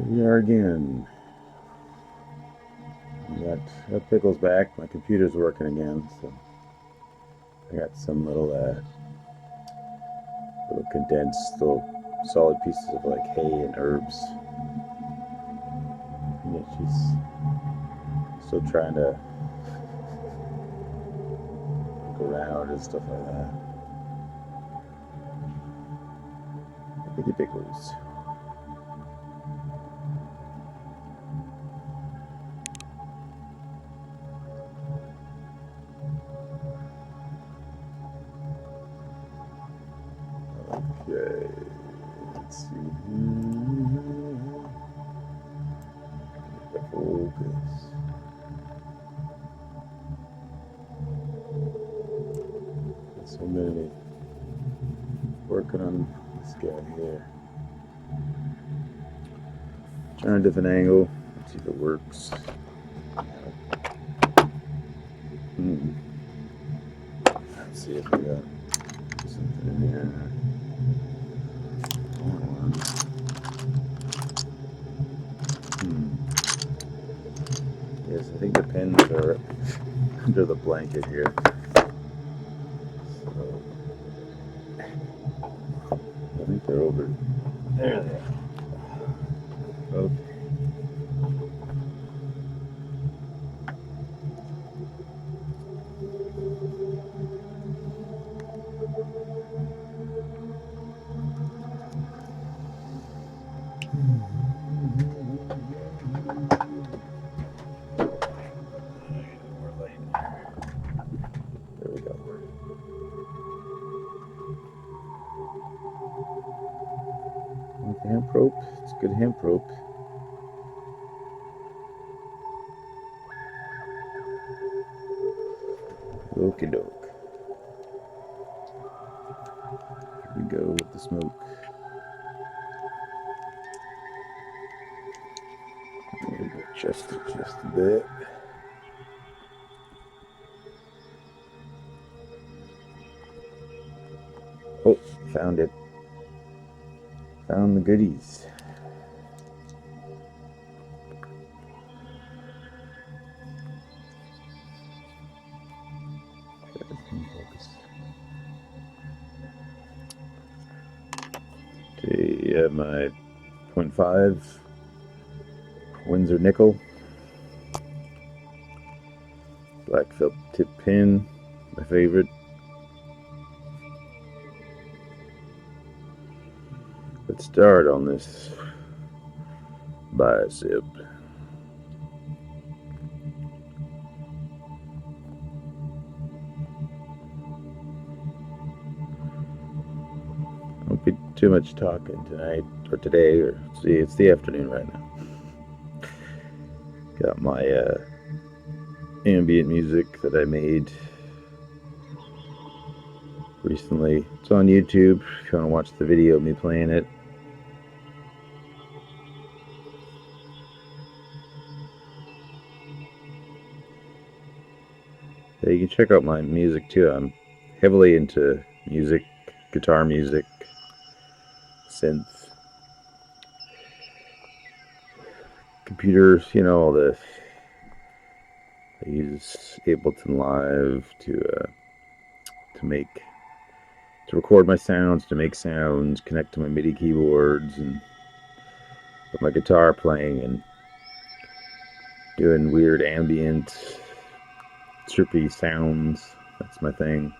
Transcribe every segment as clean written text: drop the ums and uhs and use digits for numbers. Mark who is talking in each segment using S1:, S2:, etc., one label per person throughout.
S1: Here we are again. Got Pickles back. My computer's working again, so I got some little condensed, little solid pieces of like hay and herbs. And yet she's still trying to look around and stuff like that. Look at Pickles. Okay, let's see here. Focus. So many working on this guy here. Trying a different angle. Let's see if it works. Let's see if we got something in here. Yes, I think the pins are under the blanket here. So, I think they're over. There they are. Okay. There we go. With the hemp rope, it's good hemp rope. Okie doke. Here we go with the smoke. Just a bit. Oh, found it. Found the goodies. Okay, my 0.5 Windsor nickel. Black felt tip pin, my favorite. Let's start on this bicep. Won't be too much talking tonight or today, or see, it's the afternoon right now. Got my ambient music that I made recently. It's on YouTube if you want to watch the video of me playing it. Yeah, you can check out my music too. I'm heavily into music, guitar music, synth, computers, all this. I use Ableton Live to record my sounds, to make sounds, connect to my MIDI keyboards, and with my guitar playing and doing weird ambient, chirpy sounds. That's my thing.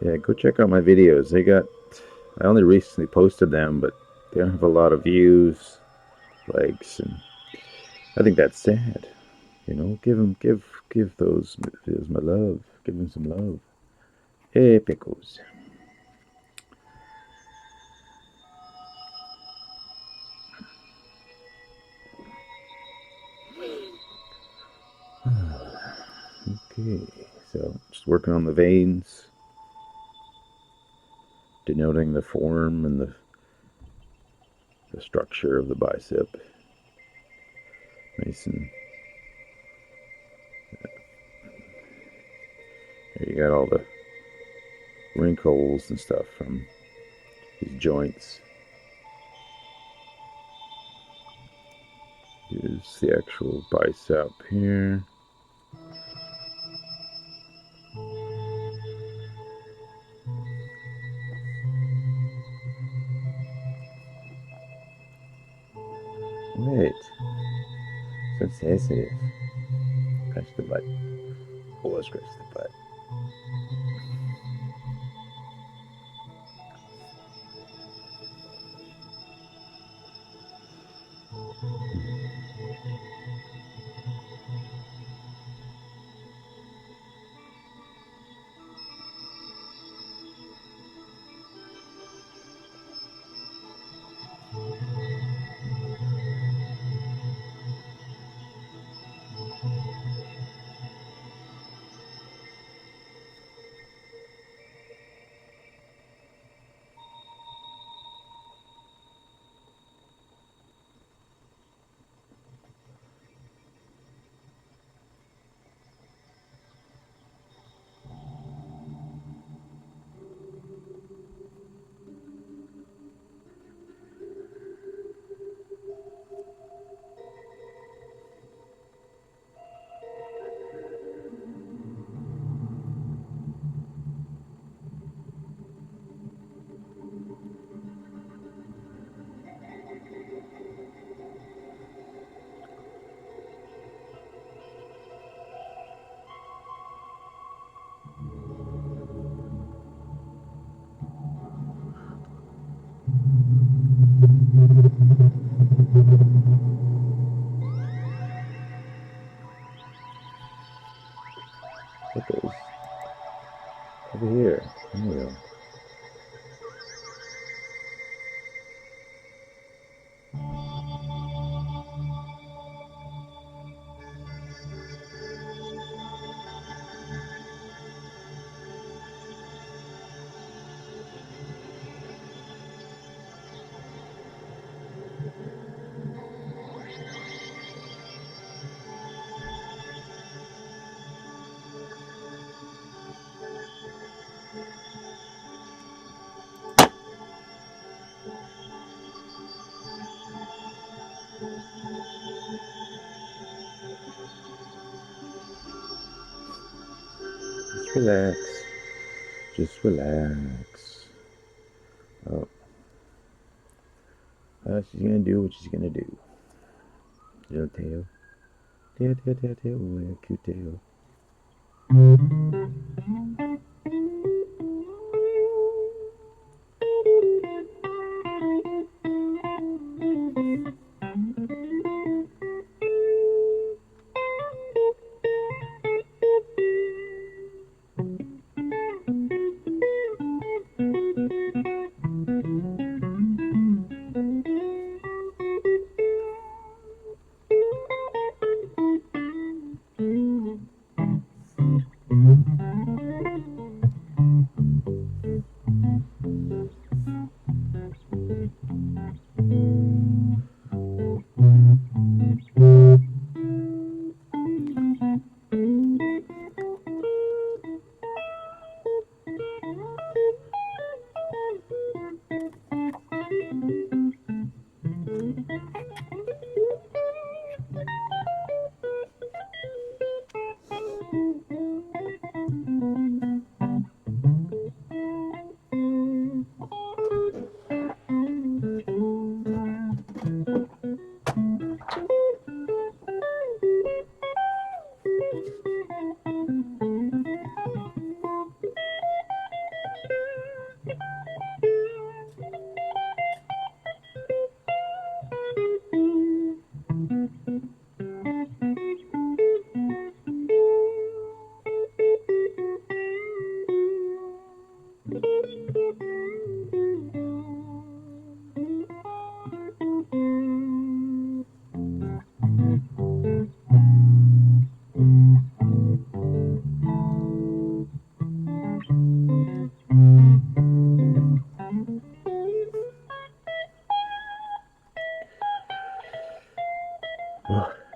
S1: Yeah, go check out my videos. I only recently posted them, but they don't have a lot of views, likes, and I think that's sad. Give those videos my love. Give them some love. Hey, Pickles. Okay, so just working on the veins, denoting the form and the structure of the bicep. Nice and Here you got all the wrinkles and stuff from these joints. Here's the actual bicep here. Wait. So sensitive. Scratch the butt. Oh, scratch the butt. It goes over here. There we go. Just relax. Just relax. Oh. She's gonna do what she's gonna do. Little tail. Tail, tail, tail, tail. Oh, yeah, cute tail.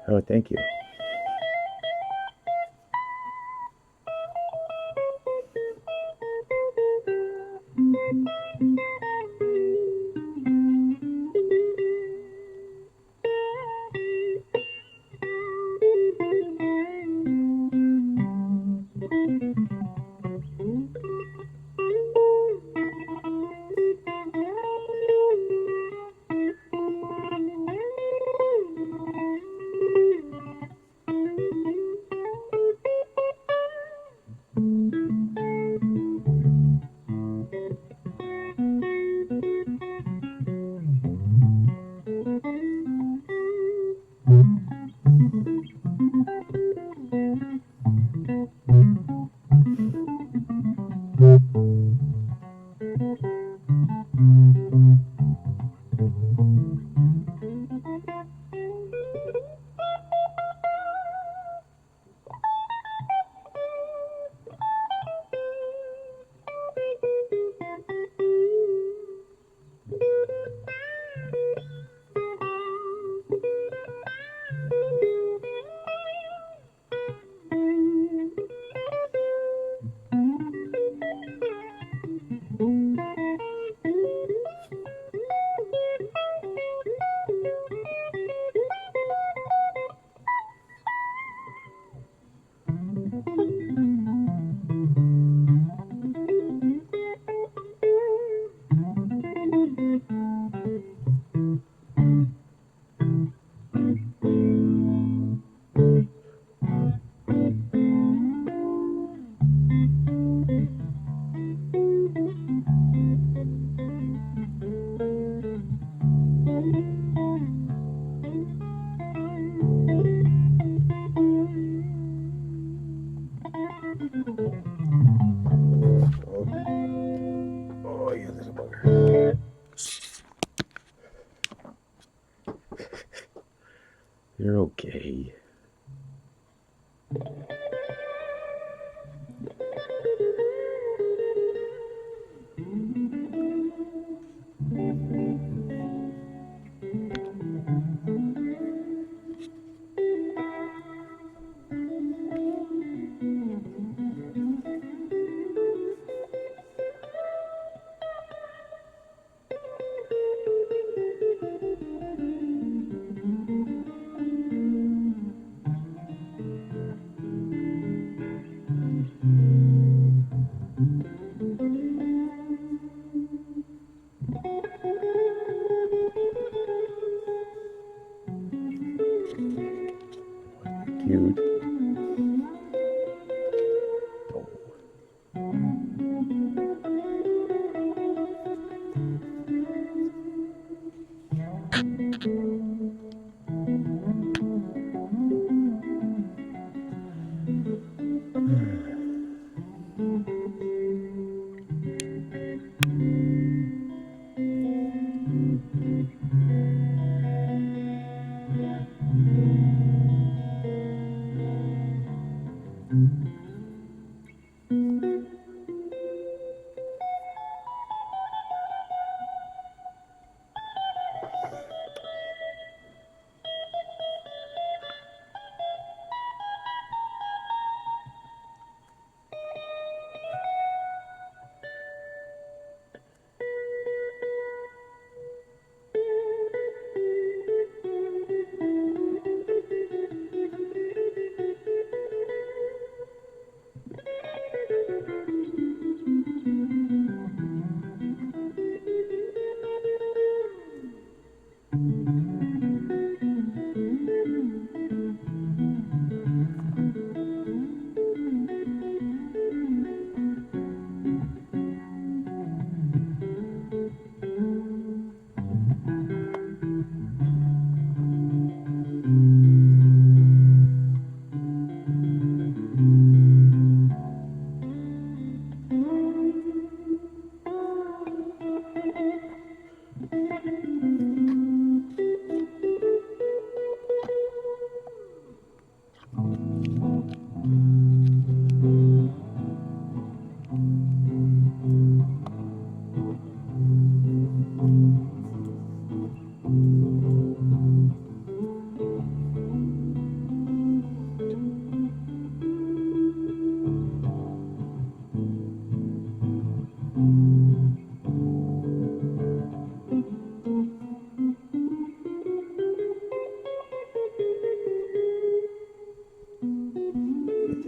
S1: Oh, thank you. Oh, yeah, there's a bugger. You're okay. Cute.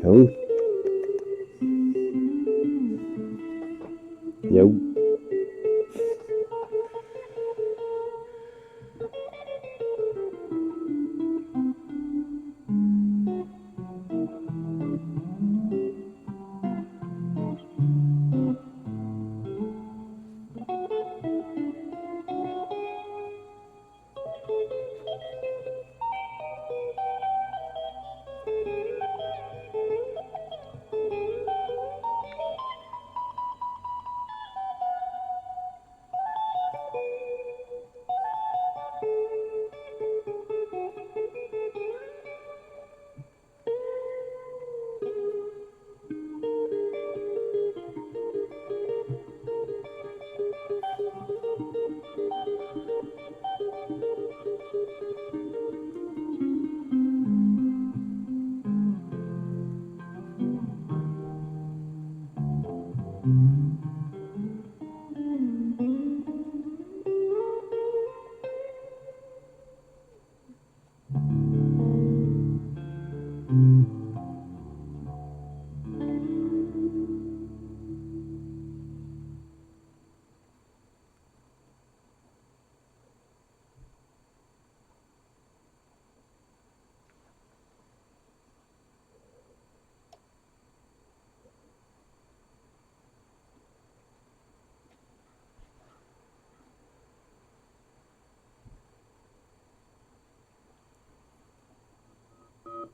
S1: Yo. Yo.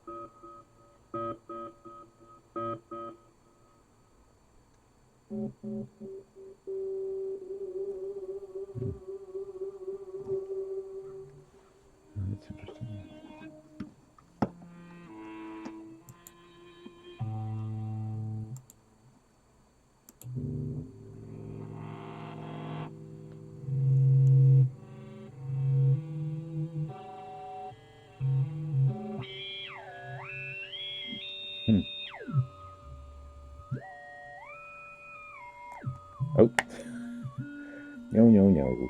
S1: That's interesting. Oh, no, no, no.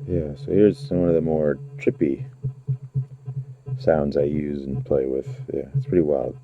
S1: Yeah, so here's some of the more trippy sounds I use and play with. Yeah, it's pretty wild.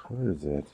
S1: Where is it?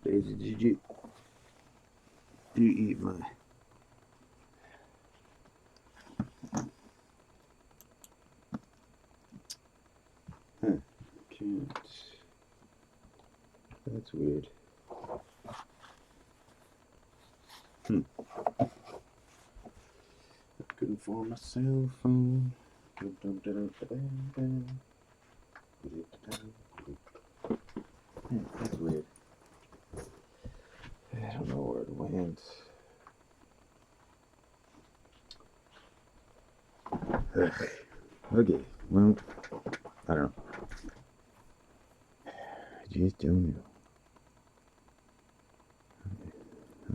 S1: Daisy, did you eat my... Can't. That's weird. Couldn't find my cell phone. That's weird. I don't know where it went. Okay, well, I don't know. I just don't know.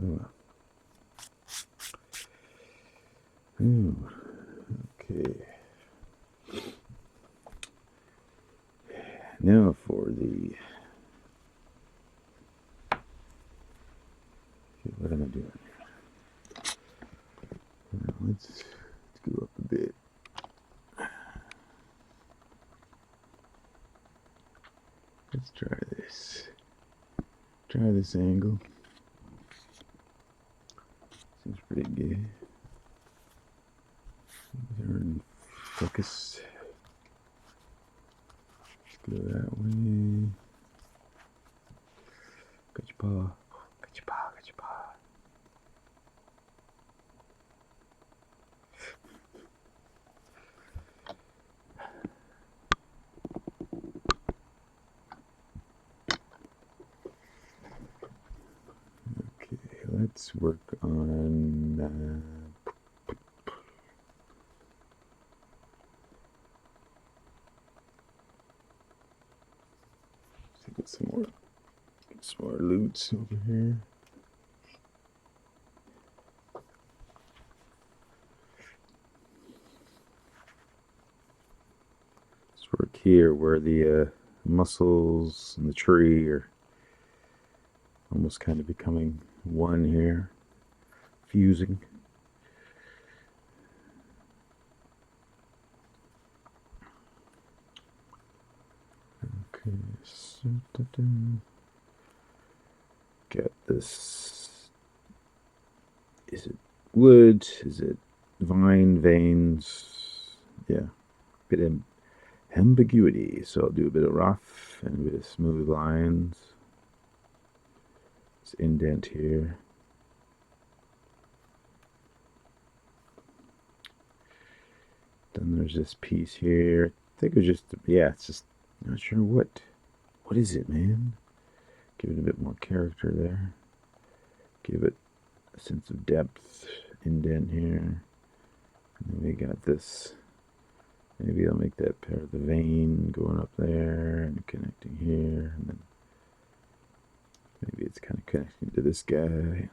S1: Oh well. Okay. Now for the... What am I doing? Let's go up a bit. Let's try this. Try this angle. Seems pretty good. They're in focus. Let's go that way. Got your paw. Got your paw. Got your paw. Let's work on let's get some more Some more loots over here. This work here where the muscles and the tree are almost kind of becoming one here, fusing. Okay, so get this. Is it wood? Is it vine veins? Yeah, bit of ambiguity. So I'll do a bit of rough and a bit of smooth lines. This indent here. Then there's this piece here. I think it was just, yeah, it's just not sure what is it, man? Give it a bit more character there. Give it a sense of depth. Indent here. And then we got this. Maybe I'll make that part of the vein going up there and connecting here. And then maybe it's kind of connecting to this guy.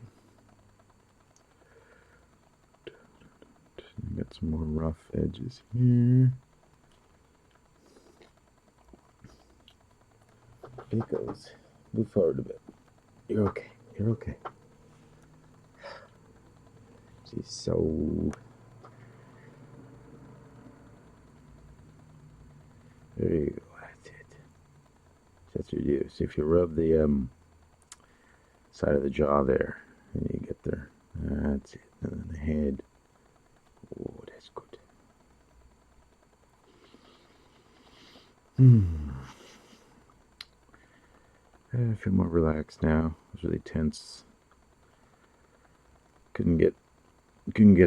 S1: Got some more rough edges here. Here it goes. Move forward a bit. You're okay. You're okay. She's so... There you go. That's it. That's what you do. So if you rub the side of the jaw there, and you get there. That's it. And then the head. Oh, that's good. I feel more relaxed now. I was really tense. Couldn't get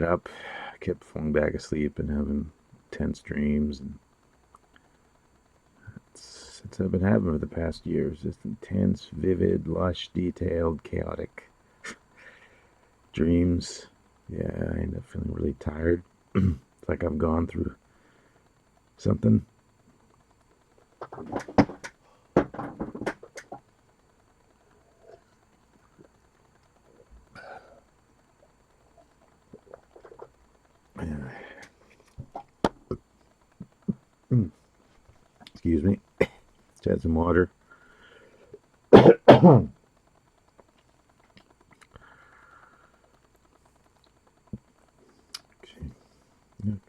S1: up. I kept falling back asleep and having tense dreams, and that's I've been having for the past years. Just intense, vivid, lush, detailed, chaotic dreams. Yeah, I end up feeling really tired. It's like I've gone through something. Excuse me. Let's add some water. Look.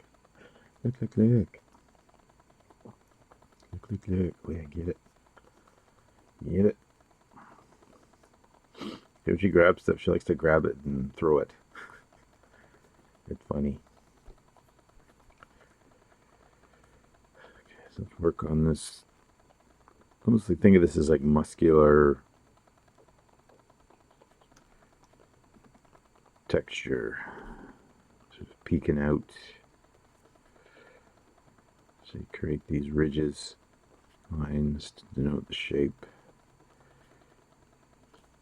S1: Oh, yeah, get it. Get it. If she grabs stuff, she likes to grab it and throw it. It's funny. Okay, so let's work on this. Almost like think of this as like muscular texture. Sort of peeking out. So you create these ridges, lines to denote the shape.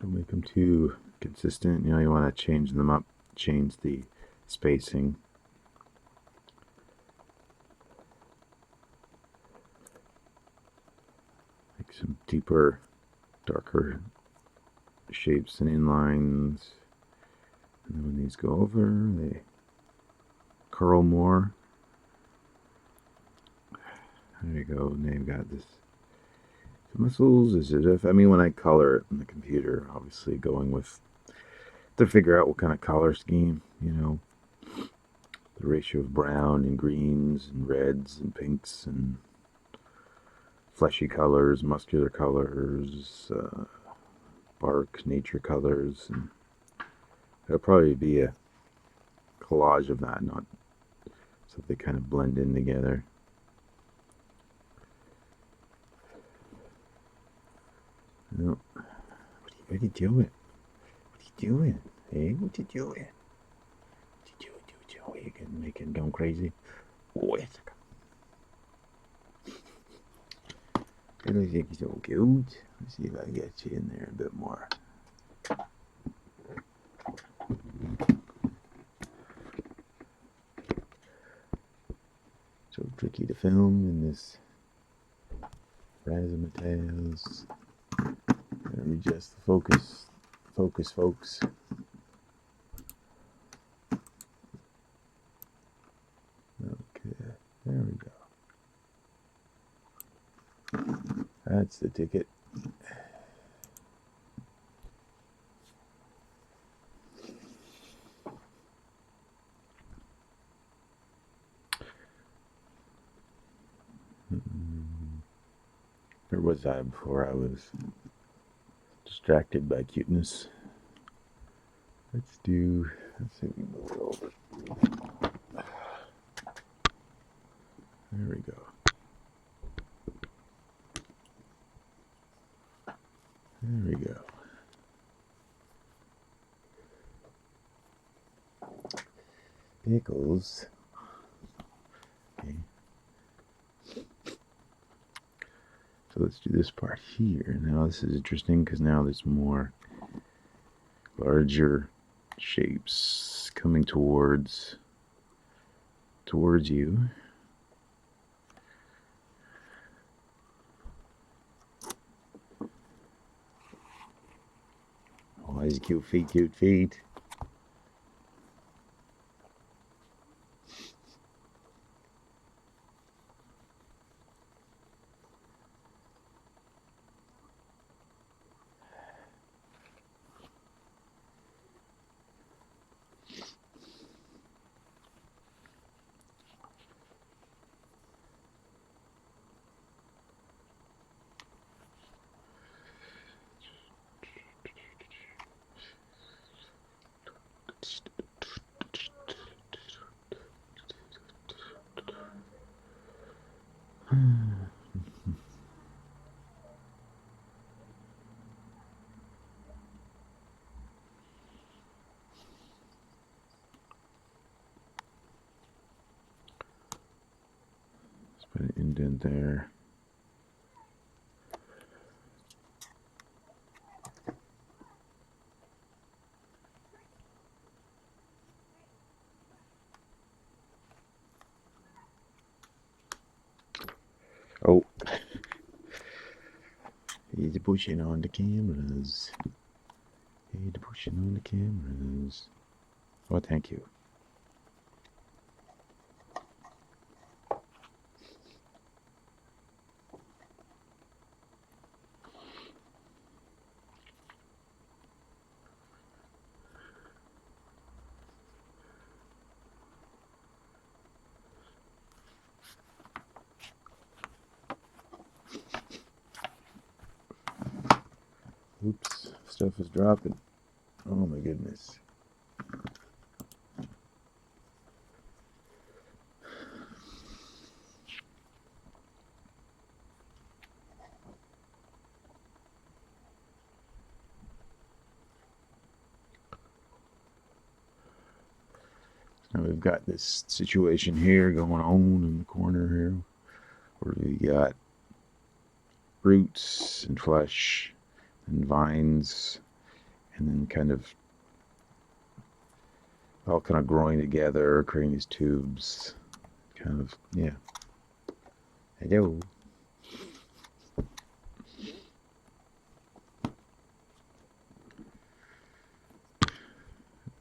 S1: Don't make them too consistent. You know, you want to change them up, change the spacing. Make some deeper, darker shapes and inlines. And then when these go over, they curl more. There you go. Now you've got this. The muscles, is it if, I mean, when I color it on the computer, obviously going with, to figure out what kind of color scheme, you know, the ratio of brown and greens and reds and pinks and fleshy colors, muscular colors, bark, nature colors, and it'll probably be a collage of that, not so they kind of blend in together. No. What are you doing? What are you doing? Hey, what are you doing? What are you doing? Making going crazy? Oh, it's I don't think it's so cute. Let's see if I can get you in there a bit more. So tricky to film in this razzmatazz. adjust the focus, folks. Okay, there we go. That's the ticket. Where was I before I was distracted by cuteness? Let's see if we can move it over. There we go. There we go. Pickles. Okay. So let's do this part here. Now this is interesting because now there's more larger shapes coming towards you. Oh, these cute feet. Put an indent there. Oh, he's pushing on the cameras. He's pushing on the cameras. Oh, thank you. Oops, stuff is dropping. Oh my goodness. Now we've got this situation here going on in the corner here where we got roots and flesh and vines and then kind of all kind of growing together, creating these tubes. Kind of, yeah. Hello. Let's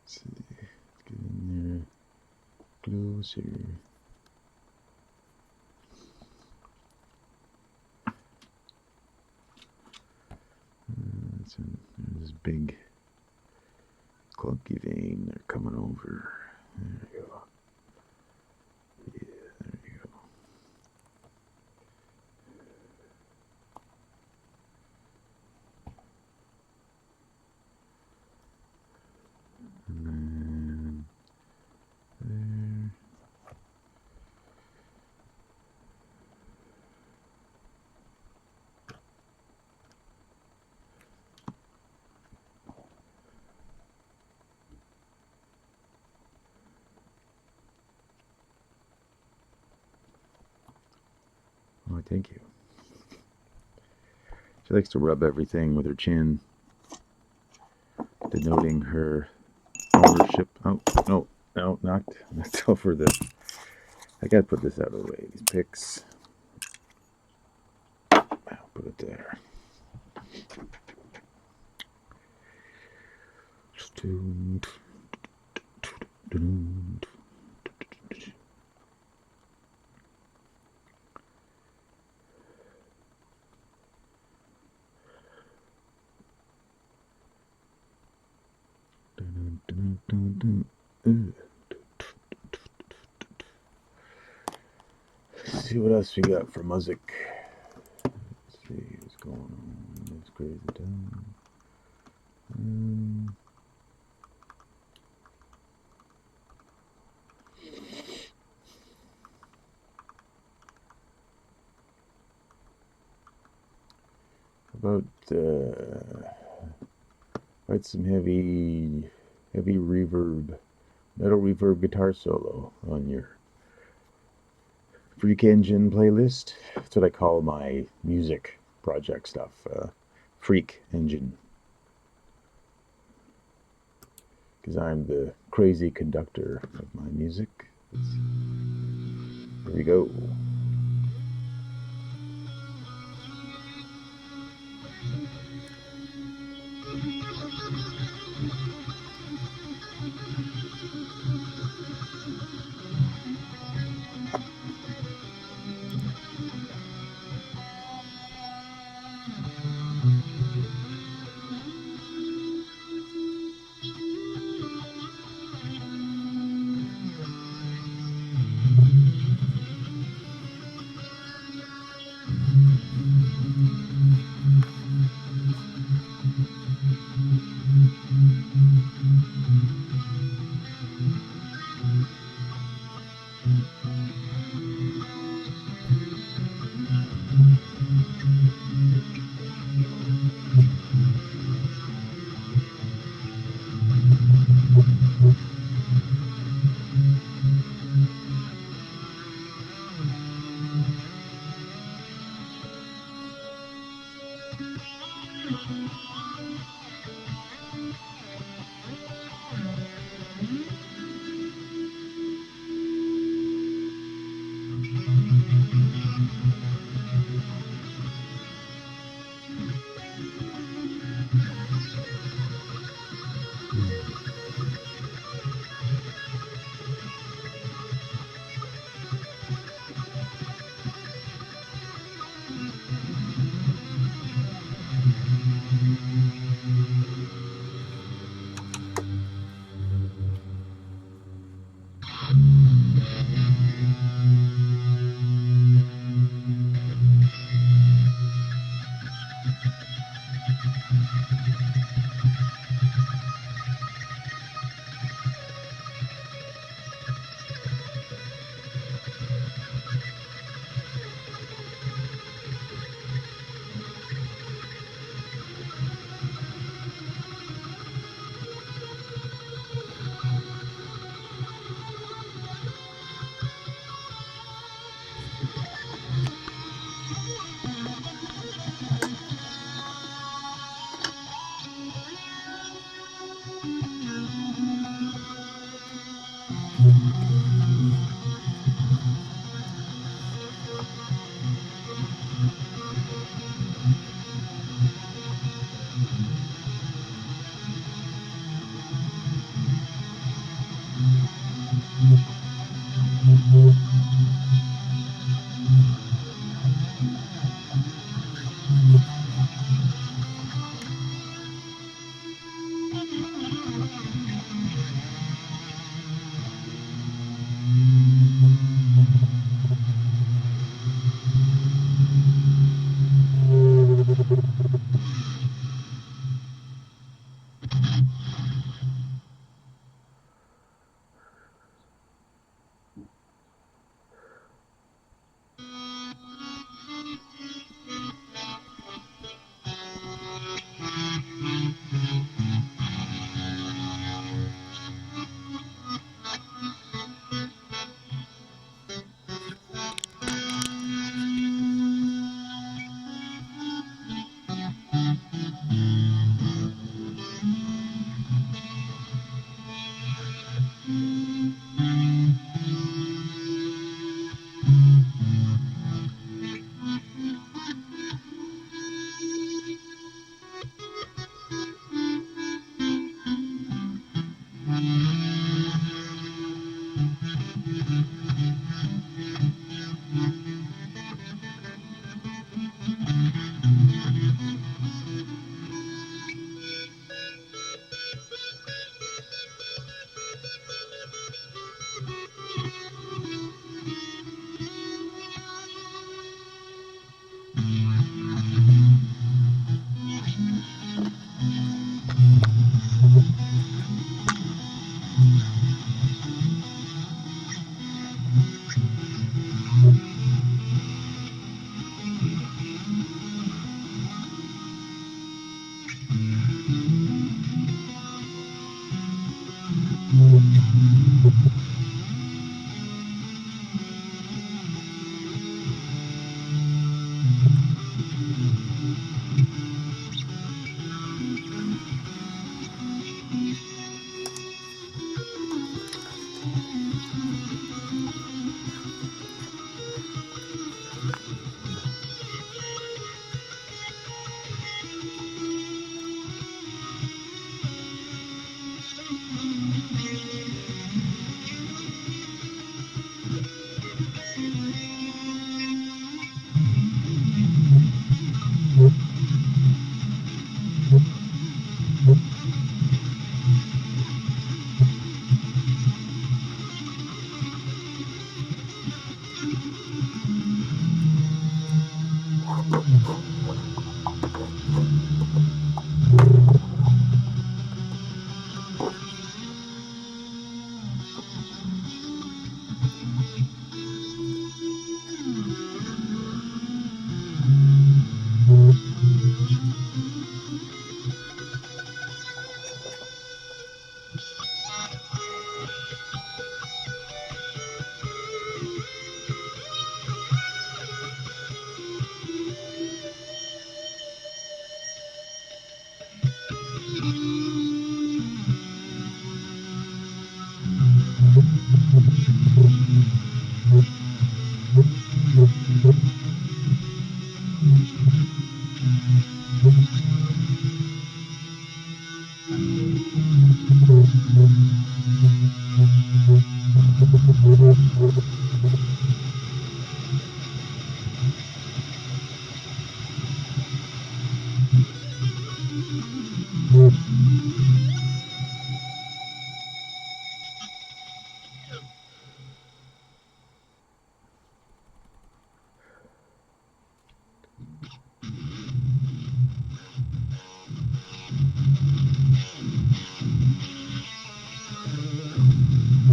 S1: see. Let's get in there closer. There's this big clunky vein. They're coming over. There we go. Yeah, there you go. And then there. Oh, thank you. She likes to rub everything with her chin, denoting her ownership. Oh, no, knocked over the... I gotta put this out of the way. These picks. I'll put it there. Let's see what else we got for music. Let's see what's going on in this crazy town. About write some heavy reverb, metal reverb guitar solo on your Freak Engine playlist. That's what I call my music project stuff. Freak Engine. Because I'm the crazy conductor of my music. Here we go.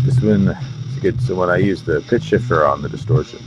S1: This one is good. So when I use the pitch shifter on the distortion,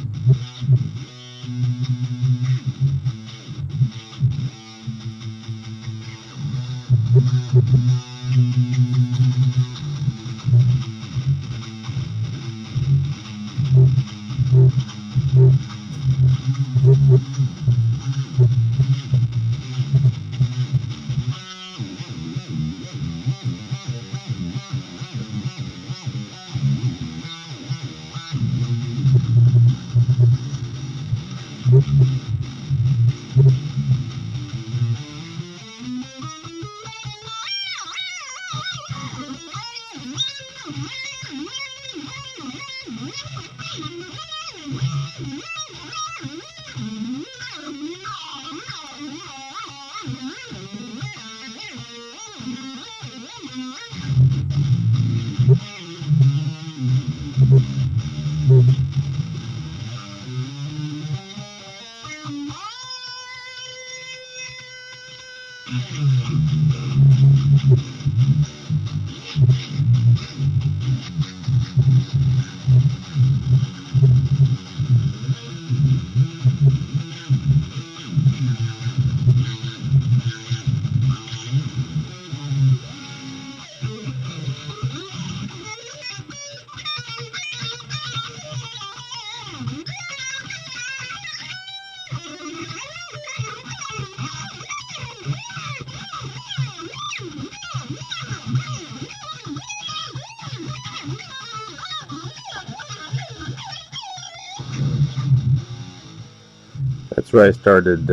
S1: that's where I started.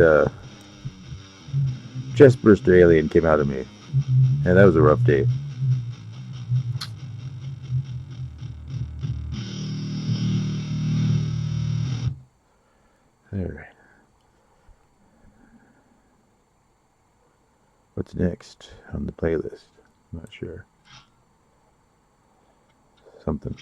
S1: Chest Burster Alien came out of me, and that was a rough day. All right. What's next on the playlist? I'm not sure. Something.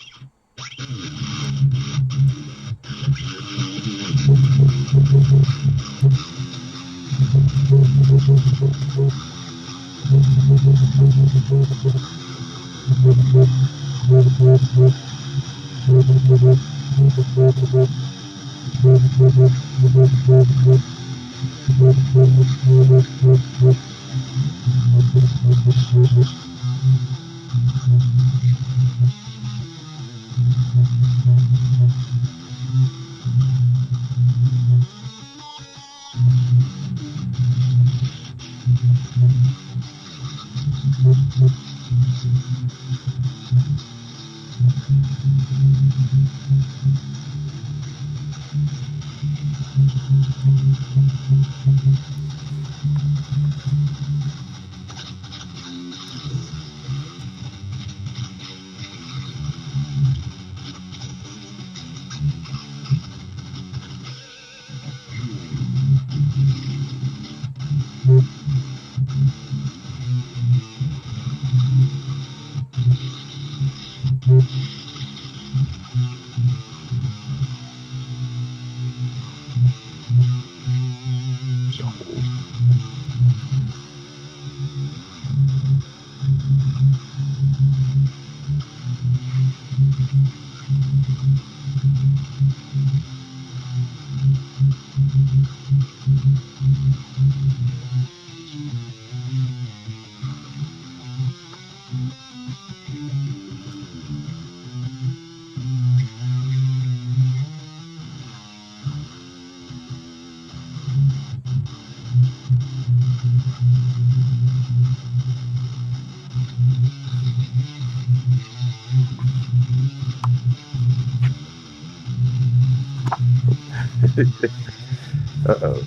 S1: Uh-oh.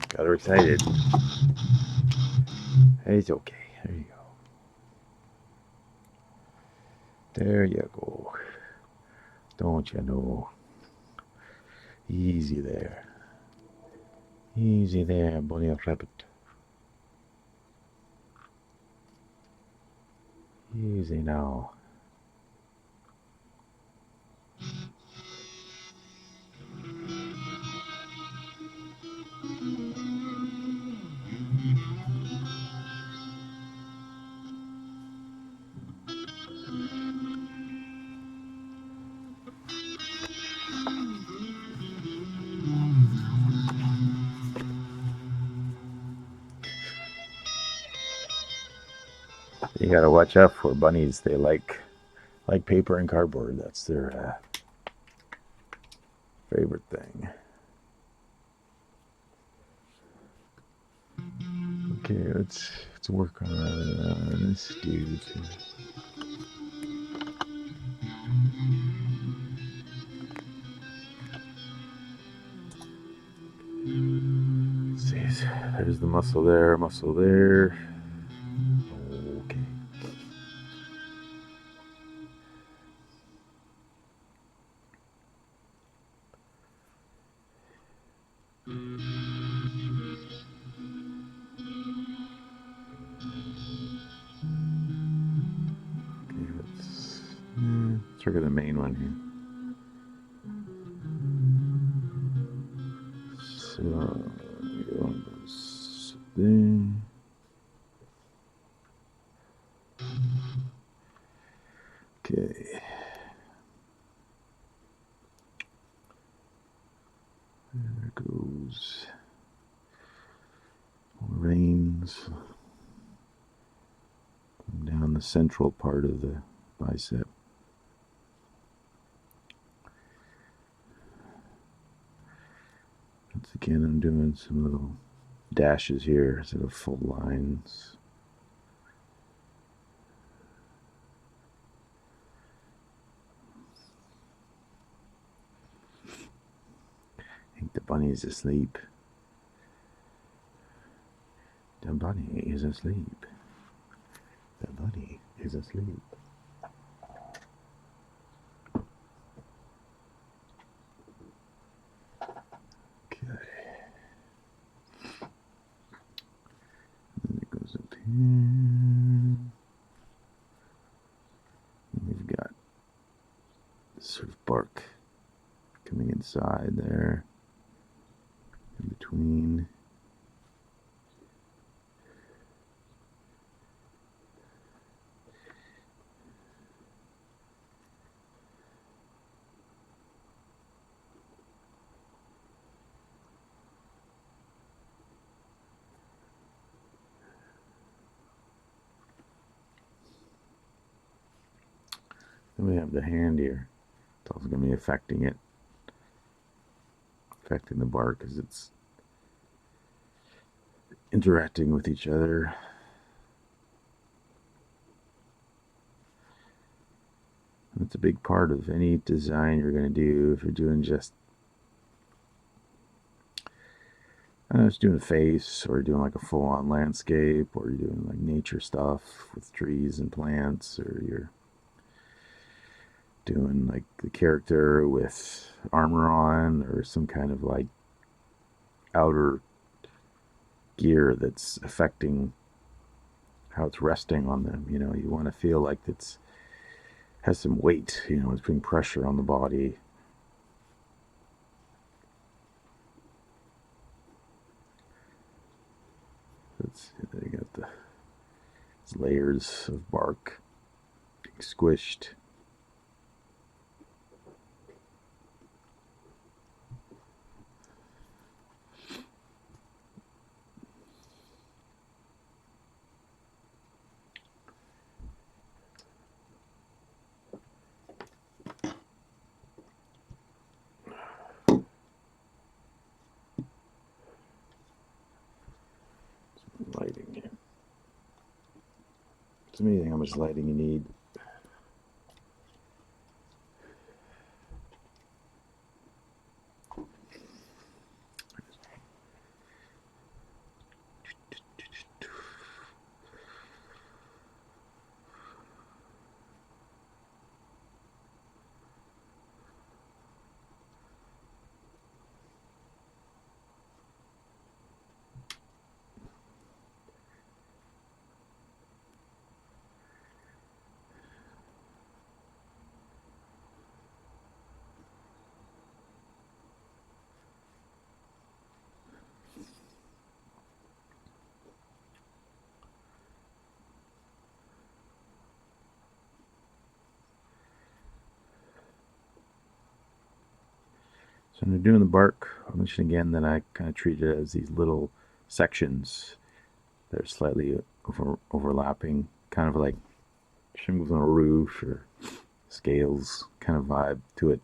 S1: Got her excited. It's okay. There you go. There you go. Don't you know? Easy there. Easy there, bunny rabbit. Easy now. You gotta watch out for bunnies. They like paper and cardboard. That's their favorite thing. Okay, let's work on this dude. See, there's the muscle there, muscle there. Okay. Let's trigger the main one here. So, there. Okay. There goes reins down the central part of the bicep. Once again, I'm doing some little dashes here instead of full lines. I think the bunny is asleep. The bunny is asleep. The bunny is asleep. Okay. And then it And we've got this sort of bark coming inside there, in between. Then we have the hand here. It's also going to be affecting it, affecting the bark as it's interacting with each other. That's a big part of any design you're going to do. If you're doing just doing a face, or doing like a full-on landscape, or you're doing like nature stuff with trees and plants, or you're doing like the character with armor on, or some kind of like outer gear that's affecting how it's resting on them. You want to feel like it's has some weight, it's putting pressure on the body. You got these layers of bark being squished. Lighting here. It's amazing how much lighting you need. So when I'm doing the bark, I'll mention again that I kind of treat it as these little sections that are slightly overlapping, kind of like shingles on a roof or scales kind of vibe to it.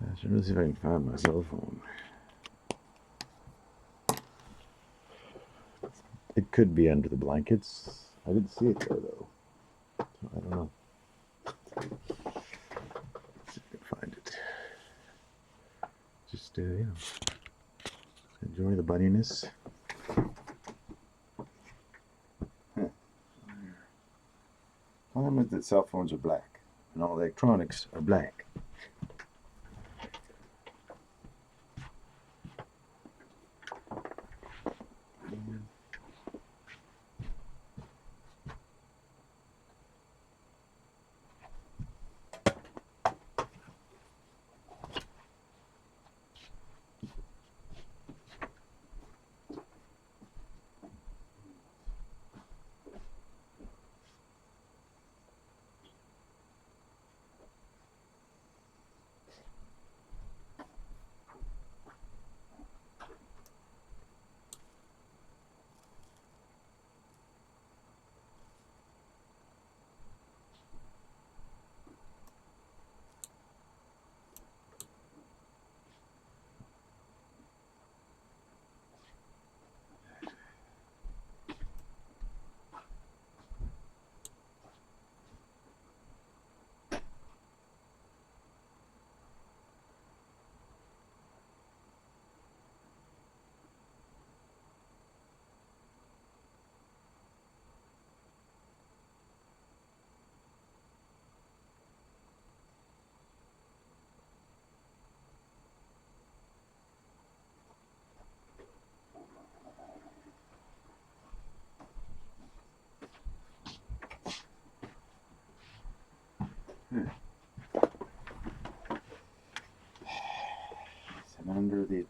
S1: I should really see if I can find my cell phone. It could be under the blankets. I didn't see it there though. I don't know. Let's see if I can find it. Just enjoy the bunniness. Problem is that cell phones are black, and all electronics are black.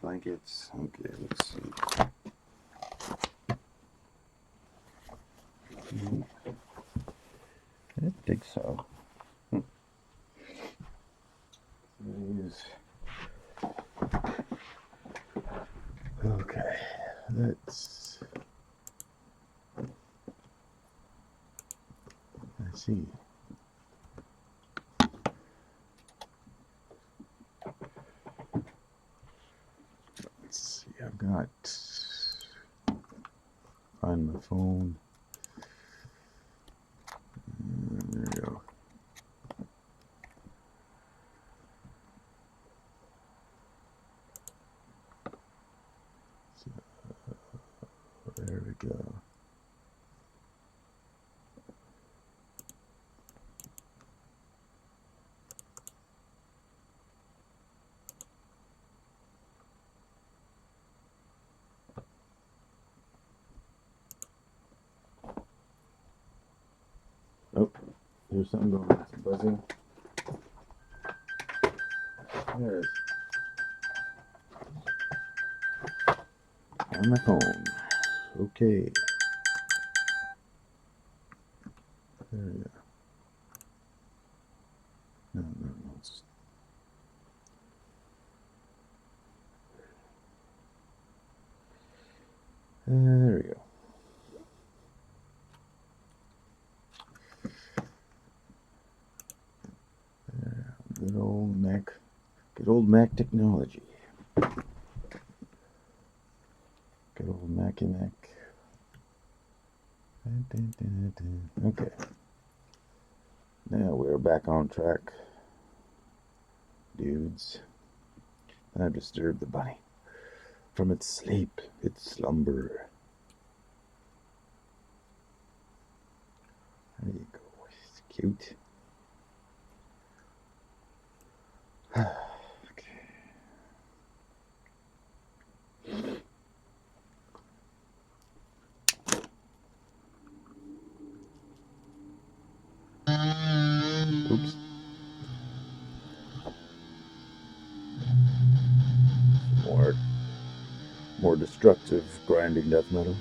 S1: blankets. Okay, let's see. I don't think so. These. Okay, let's see. Let's see. I've got on my phone. There we go. So, there we go. Oh, there's something going on. Some buzzing. There it is. On my phone. Okay. There we go. No. There we go. Good old Mac technology. Good old Mac. Okay. Now we're back on track, dudes. I've disturbed the bunny from its sleep, its slumber. There you go. It's cute. Oops. More destructive grinding death metal.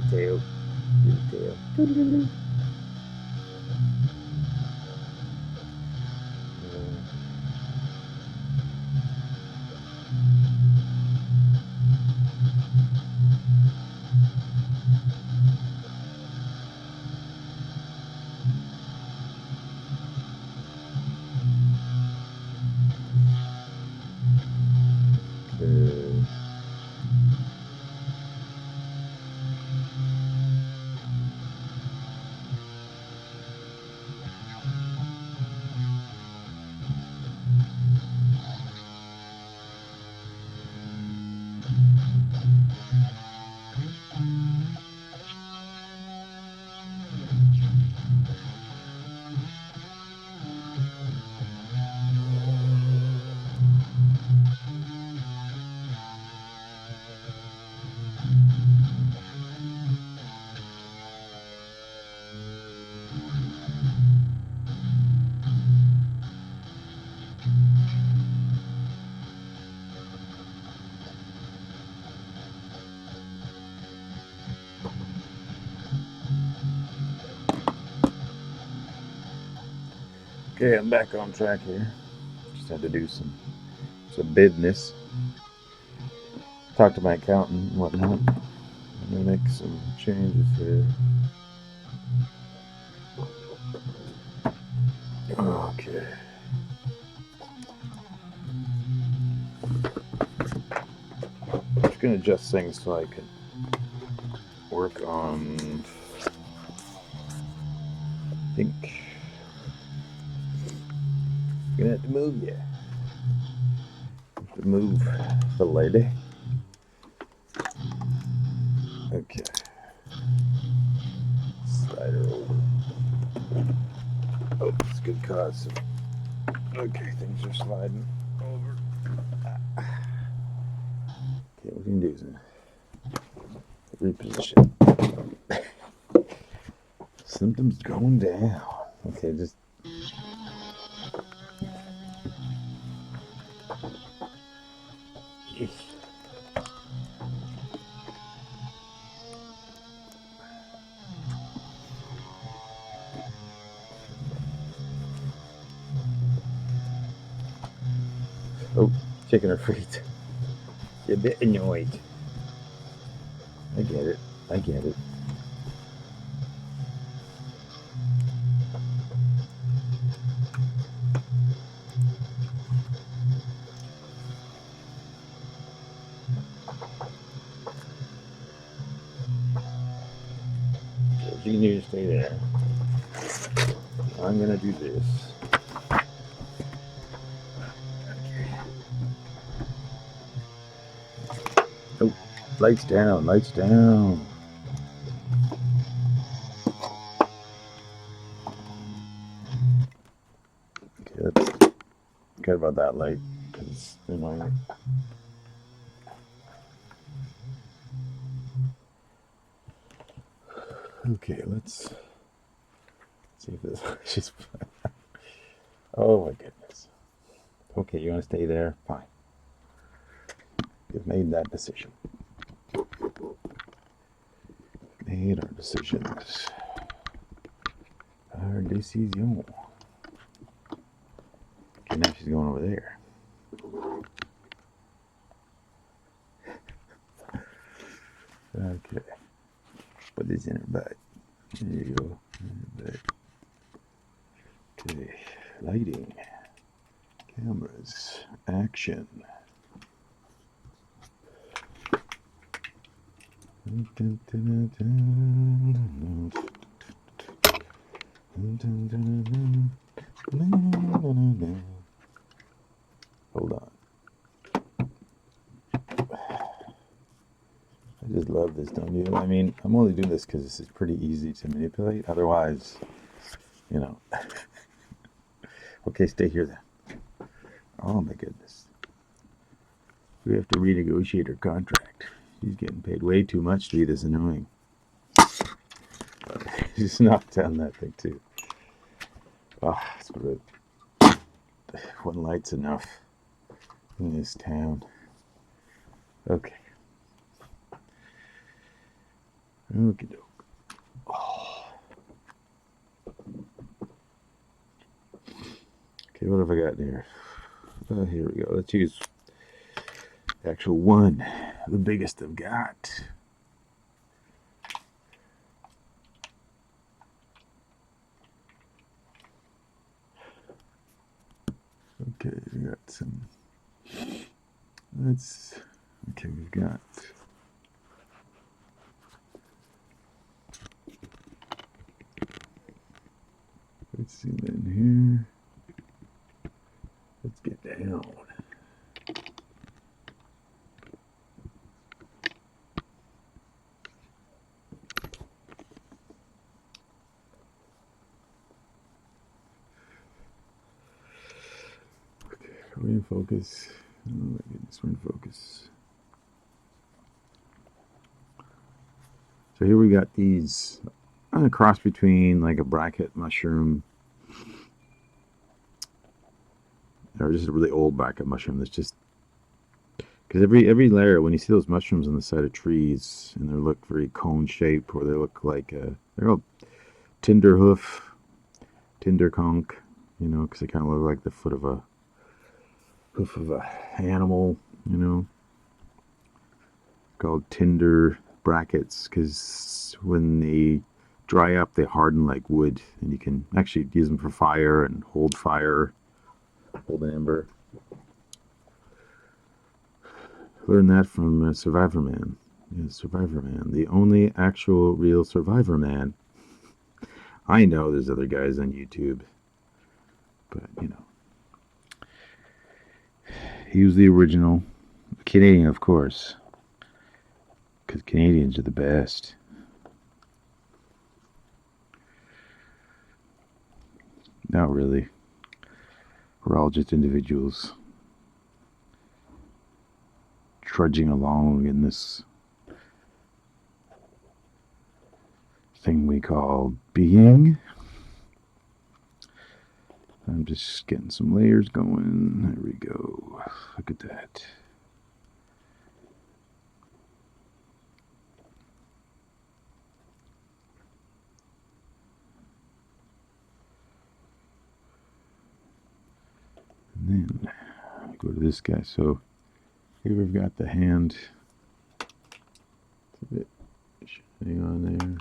S1: Tail. Okay, I'm back on track here. Just had to do some business. Talk to my accountant and whatnot. I'm gonna make some changes here. Okay. going to adjust things so I can work on, I think, I'm going to have to move you. Have to move the lady. Okay. Slide her over. Oh, it's good cause. Okay, things are sliding over. Okay, what we can do is reposition. Symptoms going down. Okay, just. Oh, kicking her feet. You're a bit annoyed. I get it. I get it. You need to stay there. I'm gonna do this. Oh, lights down, lights down. Okay, let's forget about that light because it's annoying. Okay, let's see if this. She's. Oh my goodness. Okay, you want to stay there? Fine. We've made that decision. Made our decisions. Our decision. Okay, now she's going over there. Okay. Put this in her butt. There you go. Okay. Lighting. Cameras. Action. Hold on. I just love this, don't you? I mean, I'm only doing this because this is pretty easy to manipulate. Otherwise, you know. Okay, stay here then. Oh my goodness. We have to renegotiate her contract. She's getting paid way too much to be this annoying. Just knocked down that thing too. Oh, that's what one light's enough in this town. Okay. Okie doke. Oh. Okay, what have I got here? Here we go. Let's use the actual one, the biggest I've got. Okay, we got some. Okay, we've got. Let's zoom in here. Let's get down. Okay, we're in focus. Oh my goodness, we're in focus. So here we got these a cross between like a bracket mushroom or just a really old bracket mushroom that's just because every layer, when you see those mushrooms on the side of trees and they look very cone shaped or they look like they're all tinder hoof, tinder conch, you know, because they kind of look like the foot of a hoof of a animal, you know, called tinder brackets because when they dry up, they harden like wood, and you can actually use them for fire and hold amber. Learned that from Survivor Man. Yeah, Survivor Man, the only actual real Survivor Man. I know there's other guys on YouTube, but he was the original Canadian, of course, because Canadians are the best. Not really. We're all just individuals trudging along in this thing we call being. I'm just getting some layers going. There we go. Look at that. And then go to this guy. So here we've got the hand. It's a bit shining on there.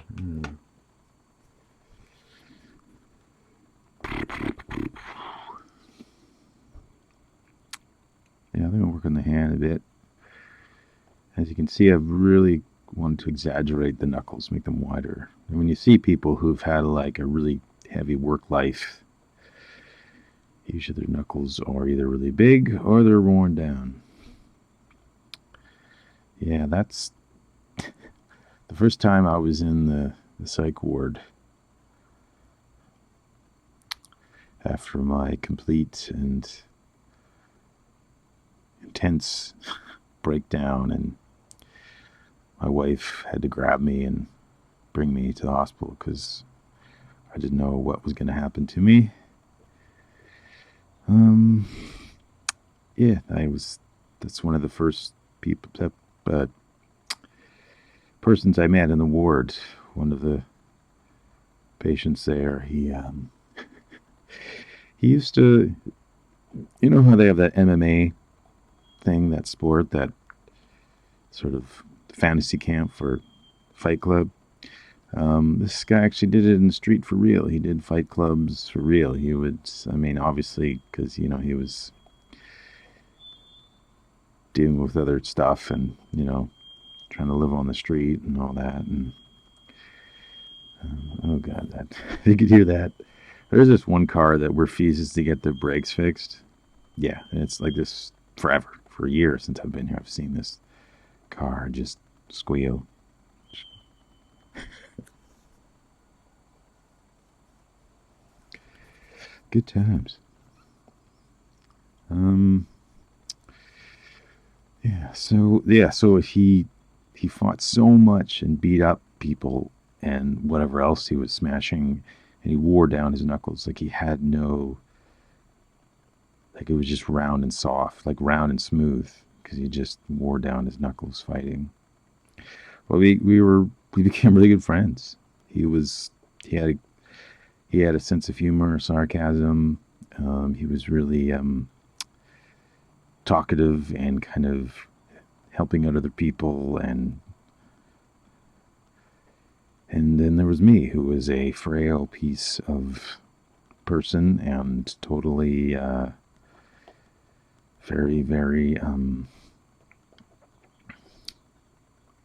S1: Yeah, I think I'll work on the hand a bit. As you can see, I've really wanted to exaggerate the knuckles, make them wider. And when you see people who've had like a really heavy work life, usually their knuckles are either really big or they're worn down. Yeah, that's the first time I was in the psych ward after my complete and intense breakdown, and my wife had to grab me and bring me to the hospital because I didn't know what was going to happen to me. Yeah, that's one of the first people, persons I met in the ward. One of the patients there, he used to, you know how they have that MMA thing, that sport, that sort of fantasy camp for Fight Club. This guy actually did it in the street for real. He did fight clubs for real. He would, obviously, because, he was dealing with other stuff and, trying to live on the street and all that. And, oh God, that, you could hear that. There's this one car that refuses to get the brakes fixed. Yeah, and it's like this forever. For years since I've been here, I've seen this car just squeal. Good times. So he fought so much and beat up people and whatever else he was smashing, and he wore down his knuckles. Like he had no, like it was just round and soft, like round and smooth, because he just wore down his knuckles fighting. Well, we became really good friends. He had a sense of humor, sarcasm. He was really talkative and kind of helping out other people, and then there was me, who was a frail piece of person and totally very, very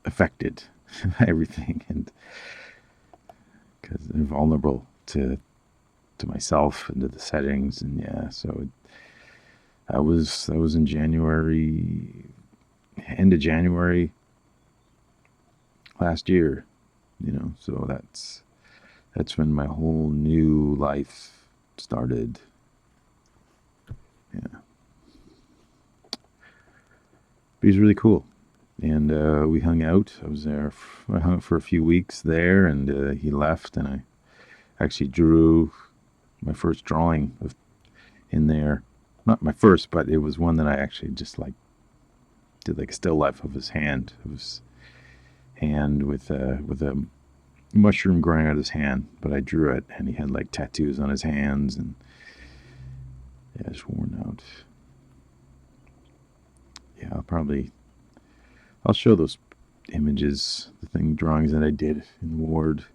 S1: affected by everything, and because I'm vulnerable to myself and to the settings, and yeah, so that was in January, end of January last year, so that's when my whole new life started. Yeah, but he's really cool, and we hung out. I hung out for a few weeks there, and he left, and I actually drew my first drawing in there. Not my first, but it was one that I actually just did like a still life of his hand. It was hand with a mushroom growing out of his hand, but I drew it, and he had like tattoos on his hands, and yeah, it's worn out. Yeah, I'll show those images, drawings that I did in the ward.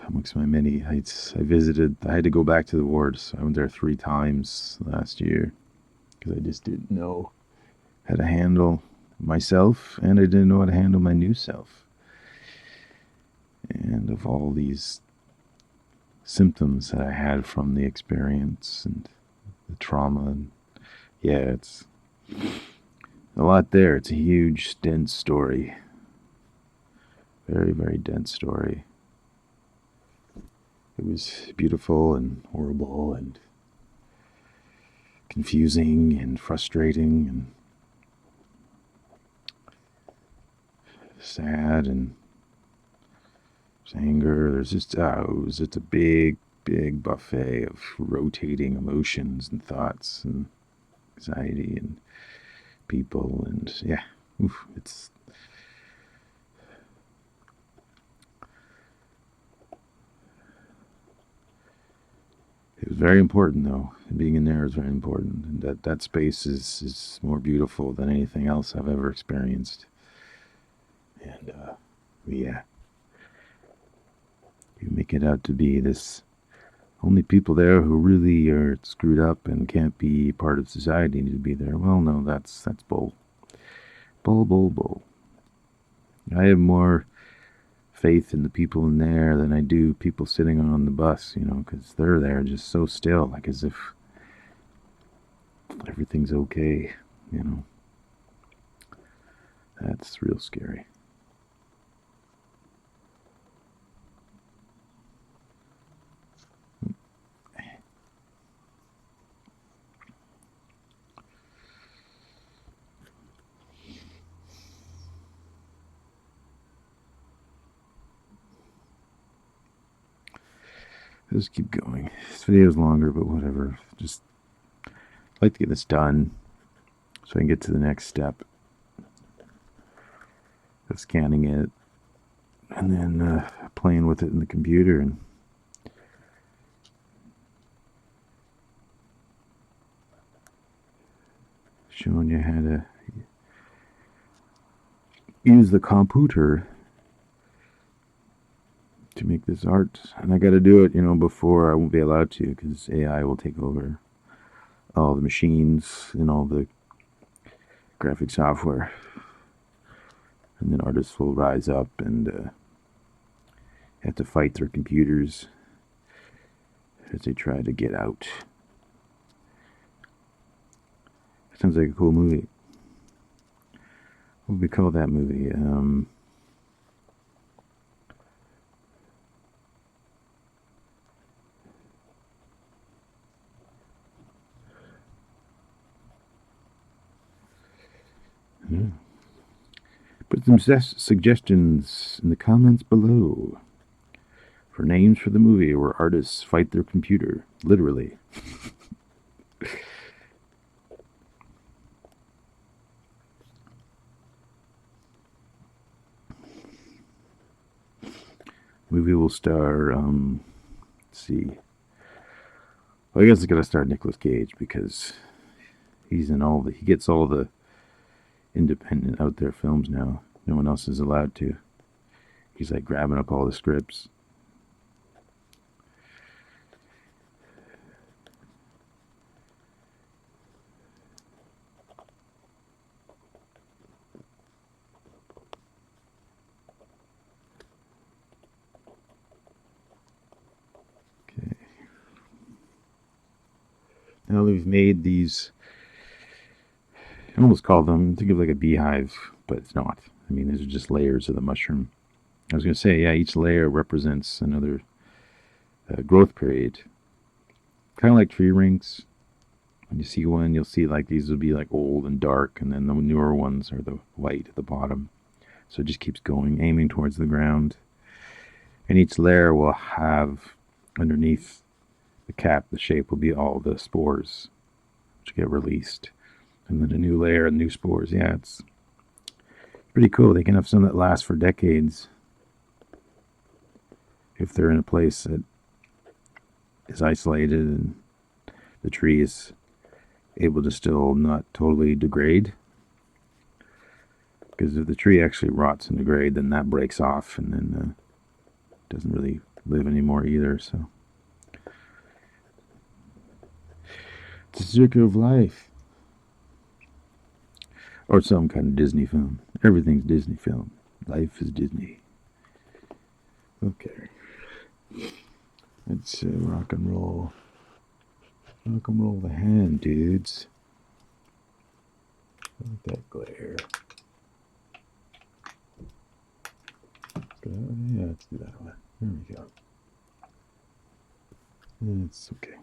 S1: Amongst my many heights I visited, I had to go back to the ward. So I went there 3 times last year because I just didn't know how to handle myself, and I didn't know how to handle my new self. And of all these symptoms that I had from the experience and the trauma, and yeah, it's a lot there. It's a huge, dense story. Very, very dense story. It was beautiful and horrible and confusing and frustrating and sad, and there's anger. There's just it was just a big, big buffet of rotating emotions and thoughts and anxiety and people, and yeah, it was very important though. Being in there is very important, and that space is more beautiful than anything else I've ever experienced. And yeah, you make it out to be this only people there who really are screwed up and can't be part of society need to be there. Well, no, that's bull. Bull. I have more faith in the people in there than I do people sitting on the bus, because they're there just so still, like as if everything's okay, That's real scary. Let's keep going. This video is longer, but whatever. Just like to get this done so I can get to the next step of scanning it and then playing with it in the computer and showing you how to use the computer to make this art. And I got to do it, before I won't be allowed to, because AI will take over all the machines and all the graphic software. And then artists will rise up and have to fight their computers as they try to get out. Sounds like a cool movie. What would we call that movie? Put some suggestions in the comments below for names for the movie where artists fight their computer, literally. Movie will star, let's see. Well, I guess it's gonna star Nicolas Cage because he gets all the independent out there films now. No one else is allowed to. He's like grabbing up all the scripts. Okay. Now that we've made these, I almost call them, think of like a beehive, but it's not. I mean, these are just layers of the mushroom. I was going to say, yeah, each layer represents another growth period. Kind of like tree rings. When you see one, you'll see like these will be like old and dark, and then the newer ones are the white at the bottom. So it just keeps going, aiming towards the ground. And each layer will have underneath the cap, the shape will be all the spores which get released. And then a new layer and new spores. Yeah, it's pretty cool. They can have some that last for decades if they're in a place that is isolated and the tree is able to still not totally degrade. Because if the tree actually rots and degrades, then that breaks off and then doesn't really live anymore either. So it's a circle of life. Or some kind of Disney film. Everything's Disney film. Life is Disney. Okay. Let's rock and roll. Rock and roll the hand, dudes. Like that glare. Yeah, let's do that one. There we go. It's okay.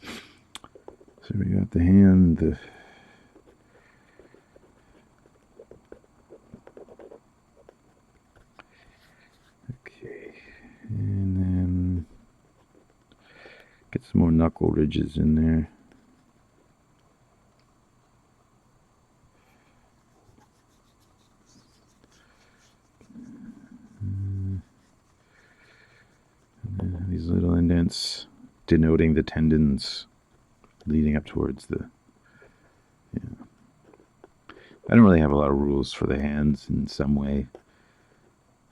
S1: So we got the hand, okay, and then get some more knuckle ridges in there. And these little indents denoting the tendons leading up towards the, yeah. I don't really have a lot of rules for the hands in some way.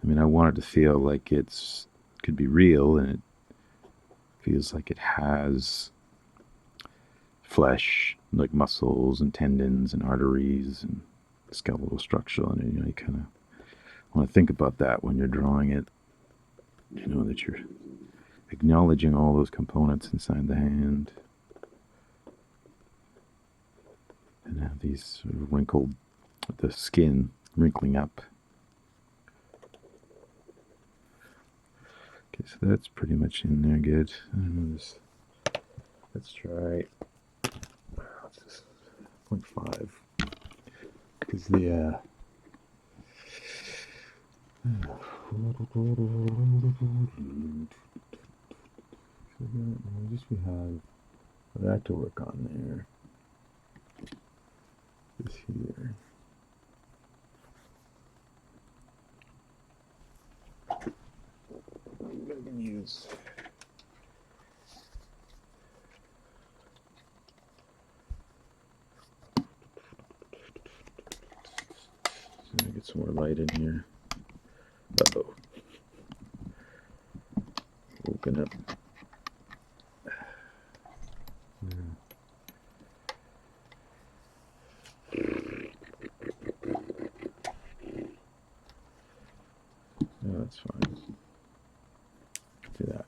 S1: I mean, I want it to feel like could be real, and it feels like it has flesh, like muscles and tendons and arteries and skeletal structure, and you kind of want to think about that when you're drawing it. That you're acknowledging all those components inside the hand, and have these sort of wrinkled, the skin wrinkling up. Okay, so that's pretty much in there good. I don't know this. Let's try 0.5, because the I guess we have that to work on there. This here. I can use. So get some more light in here. Uh-oh. Woken up. No, that's fine. Do that.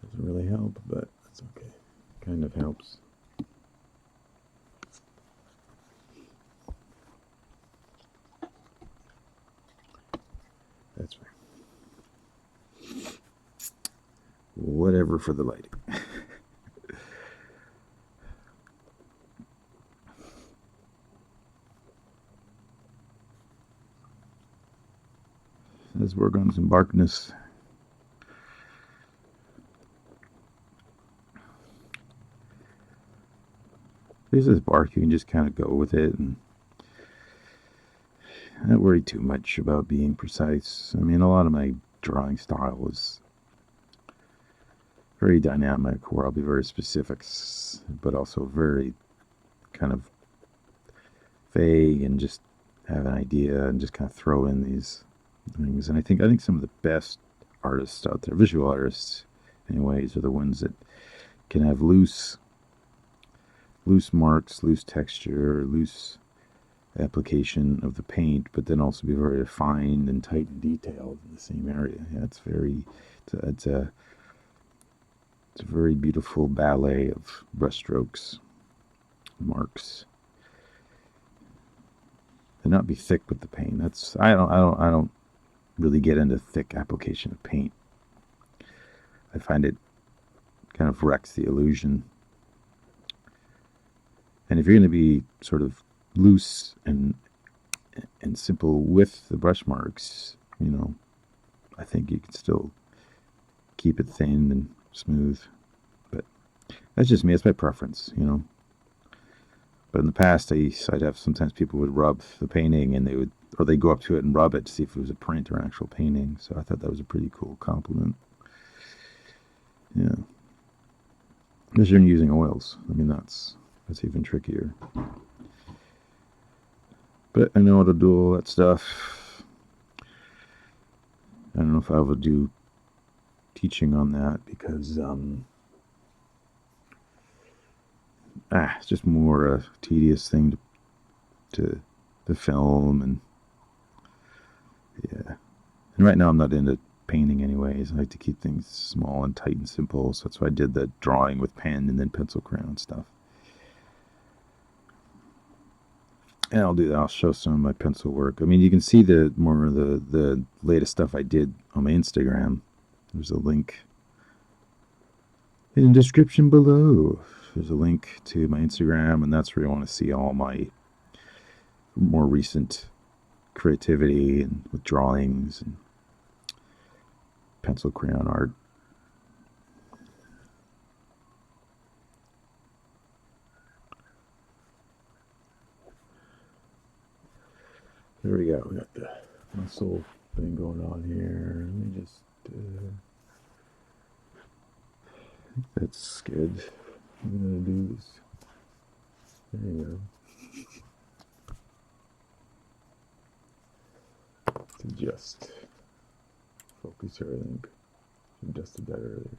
S1: Doesn't really help, but that's okay. Kind of helps. That's fine. Whatever for the lighting. Let's work on some barkness. This is bark, you can just kind of go with it and not worry too much about being precise. I mean, a lot of my drawing style is very dynamic, where I'll be very specific, but also very kind of vague and just have an idea and just kind of throw in these things. And I think some of the best artists out there, visual artists anyways, are the ones that can have loose marks, loose texture, loose application of the paint, but then also be very refined and tight and detailed in the same area. Yeah, it's a very beautiful ballet of brushstrokes, marks, and not be thick with the paint. I don't really get into thick application of paint. I find it kind of wrecks the illusion. And if you're going to be sort of loose and simple with the brush marks, I think you can still keep it thin and smooth. But that's just me. That's my preference, But in the past, I'd have sometimes people would rub the painting, and they'd go up to it and rub it to see if it was a print or an actual painting. So I thought that was a pretty cool compliment. Yeah. Unless you're using oils. I mean, that's even trickier. But I know how to do all that stuff. I don't know if I will do teaching on that, because it's just more a tedious thing to film, and yeah. And right now I'm not into painting anyways. I like to keep things small and tight and simple, so that's why I did the drawing with pen and then pencil crayon stuff. And I'll do that. I'll show some of my pencil work. I mean, you can see the more of the latest stuff I did on my Instagram. There's a link in the description below. There's a link to my Instagram, and that's where you want to see all my more recent creativity and with drawings and pencil crayon art. There we go. We got the muscle thing going on here. Let me just. I think that's good. I'm gonna do this. There you go. To adjust. Focus here, I think. Adjusted that earlier.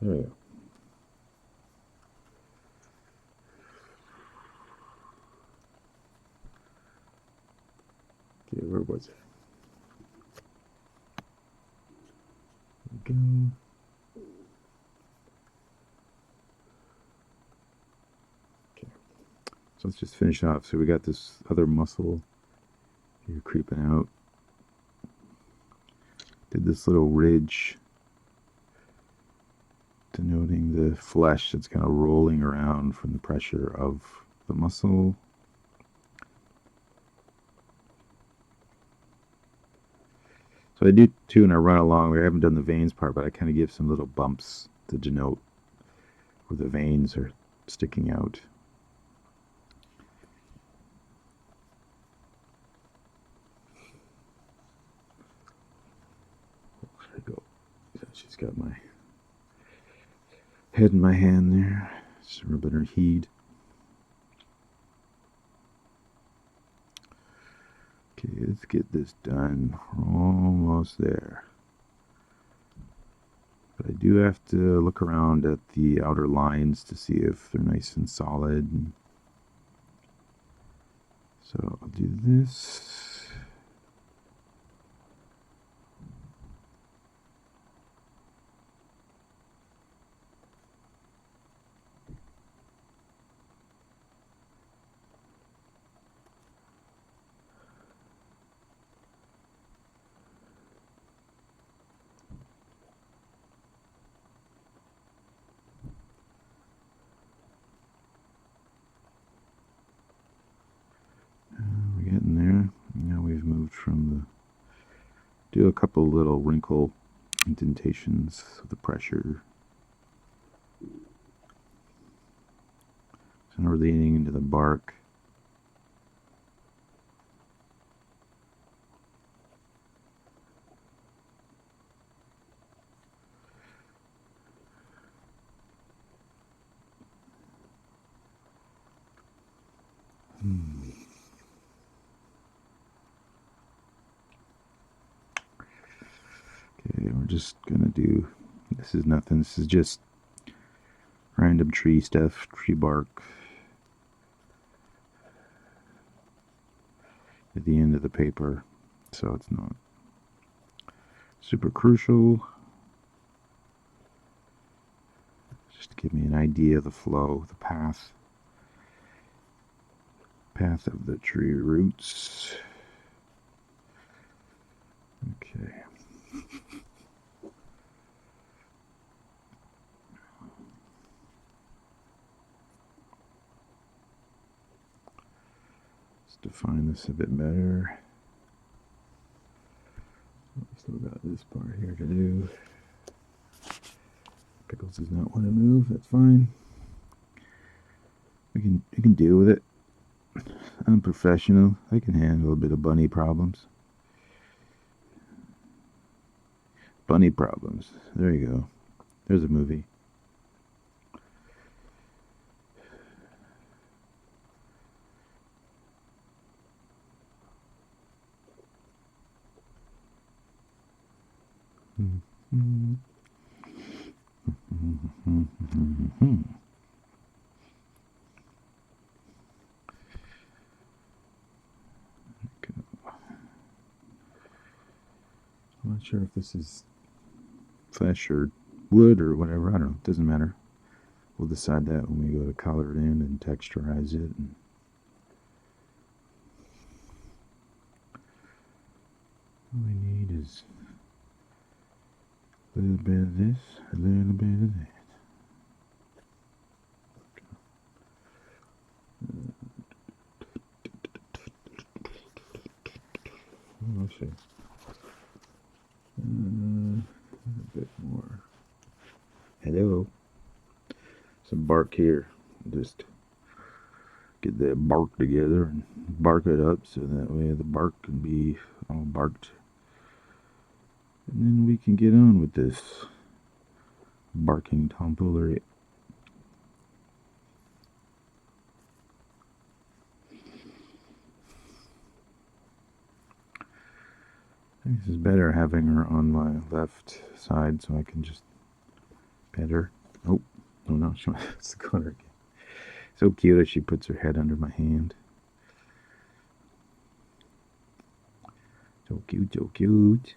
S1: There we go. Okay, where was it? There we go. Okay. So let's just finish off. So we got this other muscle here creeping out. Did this little ridge denoting the flesh that's kind of rolling around from the pressure of the muscle. So I do too, and I run along. We haven't done the veins part, but I kind of give some little bumps to denote where the veins are sticking out. There we go. She's got my head in my hand there. Just rubbing her head. Okay, let's get this done. We're almost there. But I do have to look around at the outer lines to see if they're nice and solid. So I'll do this. We're getting there. Now we've moved from the... Do a couple little wrinkle indentations of the pressure. So now we're leaning into the bark. Okay, we're just gonna do, this is nothing, this is just random tree stuff, tree bark at the end of the paper, so it's not super crucial. Just to give me an idea of the flow, the path of the tree roots. Okay. Let's define this a bit better. Still got this part here to do. Pickles does not want to move, that's fine. We can deal with it. I'm professional. I can handle a bit of bunny problems. Bunny problems. There you go. There's a movie. I'm not sure if this is flesh or wood or whatever. I don't know. It doesn't matter. We'll decide that when we go to color it in and texturize it. And all we need is a little bit of this, a little bit of that. Let's see. A bit more. Hello. Some bark here. Just get that bark together and bark it up so that way the bark can be all barked. And then we can get on with this barking tomfoolery. I think this is better having her on my left side so I can just pet her. Oh, no, she wants to go her again. So cute as she puts her head under my hand. So cute, so cute.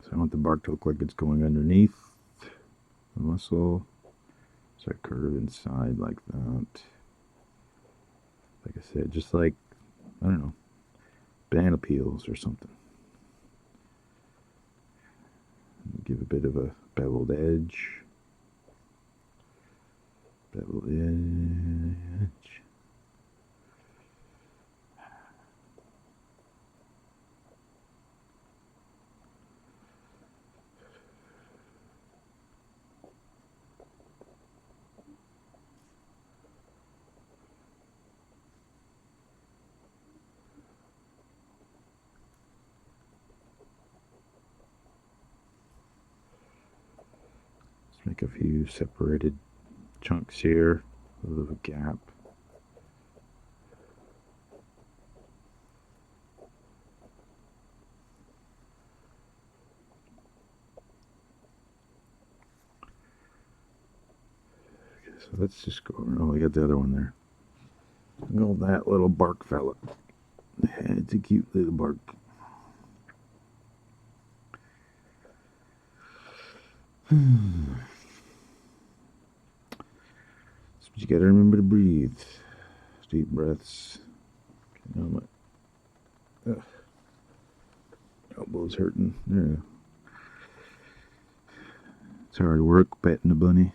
S1: So I want the bark to look like it's going underneath the muscle. So I curve inside like that. Like I said, just like, I don't know, banana peels or something. Give a bit of a beveled edge. Beveled edge. Make a few separated chunks here, a little gap. Okay, so let's just go. Oh, we got the other one there. Oh, that little bark fella. It's a cute little bark. But you gotta remember to breathe. Deep breaths. Okay, now my elbow's hurting. There you go. It's hard work petting a bunny.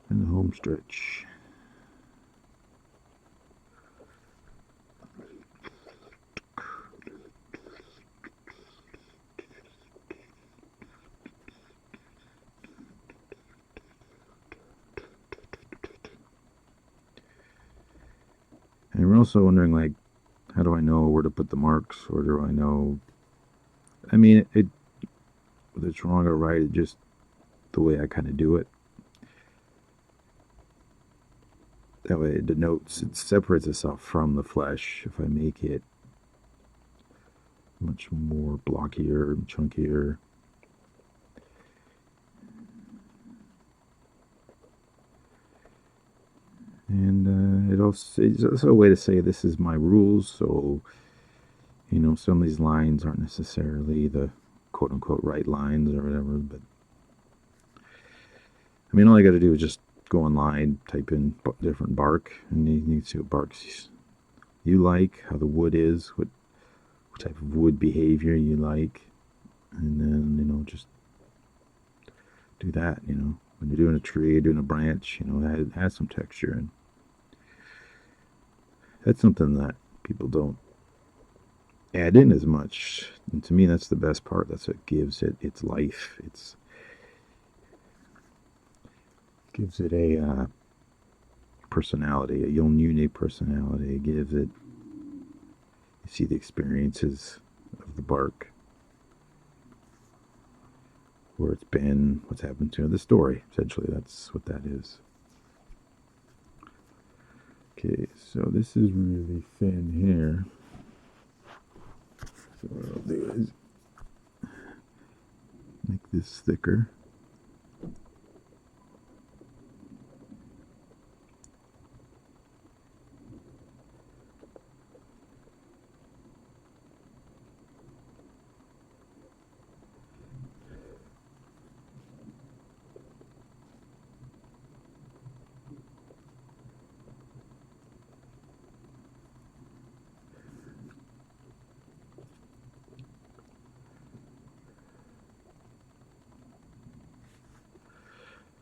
S1: And the home stretch. And we're also wondering, like, how do I know where to put the marks, or do I know? I mean, whether it's wrong or right, it's just the way I kind of do it. That way it denotes, it separates itself from the flesh. If I make it much more blockier and chunkier. And it's also a way to say this is my rules. So, you know, some of these lines aren't necessarily the quote unquote right lines or whatever, but I mean, all I got to do is just go online, type in different bark, and you can see what barks you like, how the wood is, what type of wood behavior you like, and then, you know, just do that. You know, when you're doing a tree, doing a branch, you know, add some texture, and that's something that people don't add in as much. And to me, that's the best part. That's what gives it its life. It's gives it a personality, a unique personality. It gives it. You see the experiences of the bark, where it's been, what's happened to it, the story. Essentially, that's what that is. Okay, so this is really thin here. So what I'll do is make this thicker.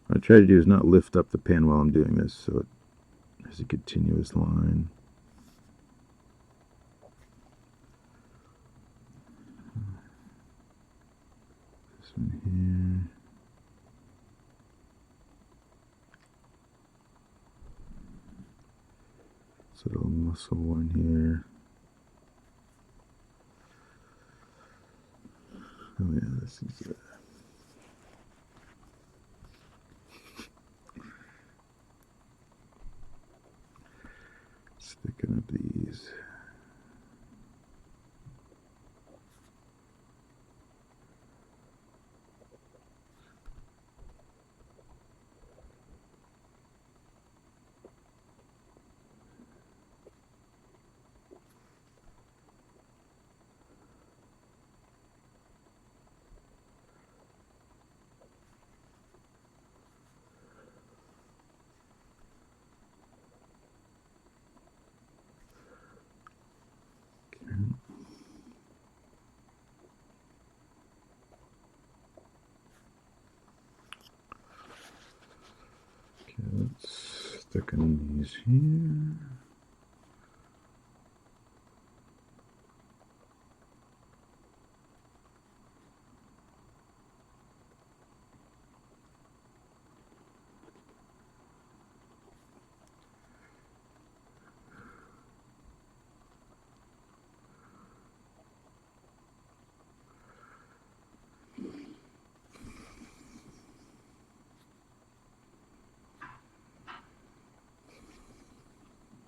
S1: What I try to do is not lift up the pen while I'm doing this, so it has a continuous line. This one here. This little muscle one here. Oh yeah, this is it. Sticking up these. Okay, let's stick in these here.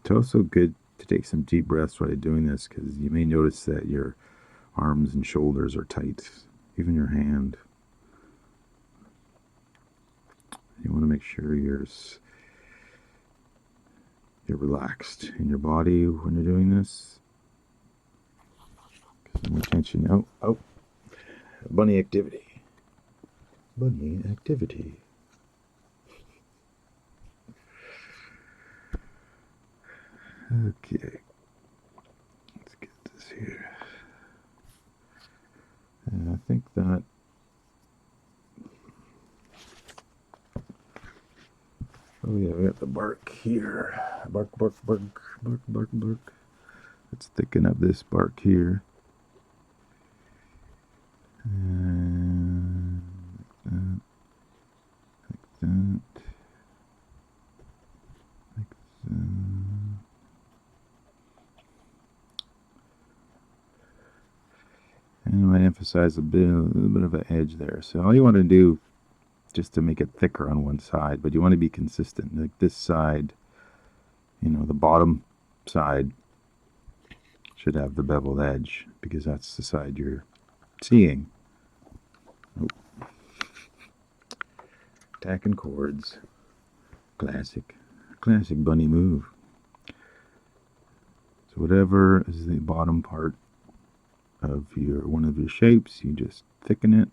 S1: It's also good to take some deep breaths while you're doing this, because you may notice that your arms and shoulders are tight, even your hand. You want to make sure you're relaxed in your body when you're doing this. Some attention. Oh, bunny activity. Bunny activity. Okay, let's get this here. And I think that oh yeah, we got the bark here. Bark, bark, bark, bark, bark, bark. Let's thicken up this bark here. And like that, like that. And I might emphasize a little bit of an edge there. So all you want to do, just to make it thicker on one side, but you want to be consistent. Like this side, the bottom side should have the beveled edge, because that's the side you're seeing. Oh. Attacking chords. Classic bunny move. So whatever is the bottom part of one of your shapes, you just thicken it.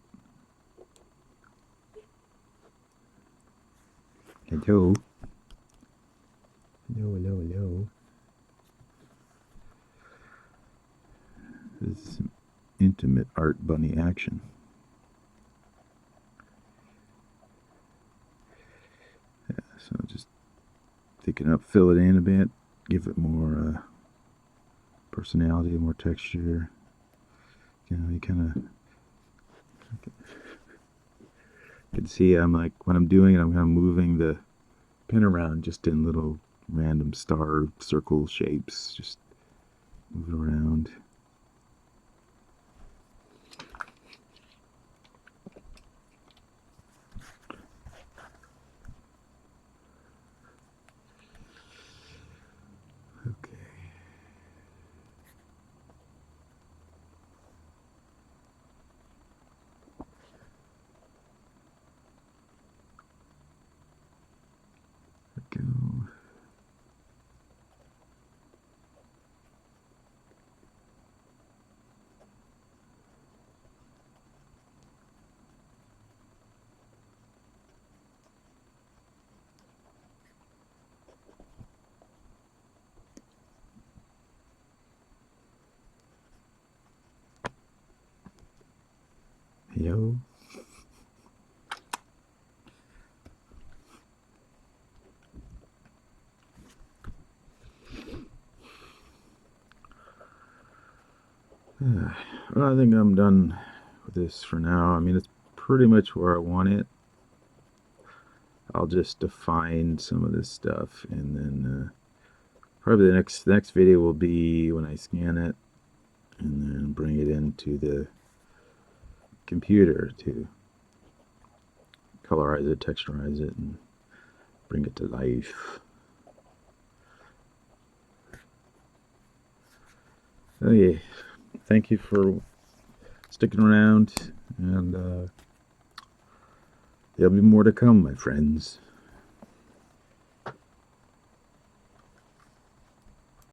S1: Hello. Hello. This is some intimate art bunny action. Yeah, so just thicken up, fill it in a bit, give it more personality, more texture. You kind of can see I'm like, when I'm doing it, I'm kind of moving the pin around just in little random star circle shapes. Just move it around. Okay. There we go. Yo. Well, I think I'm done with this for now. I mean, it's pretty much where I want it. I'll just define some of this stuff, and then probably the next video will be when I scan it and then bring it into the computer to colorize it, texturize it, and bring it to life. Okay, thank you for sticking around, and there'll be more to come, my friends.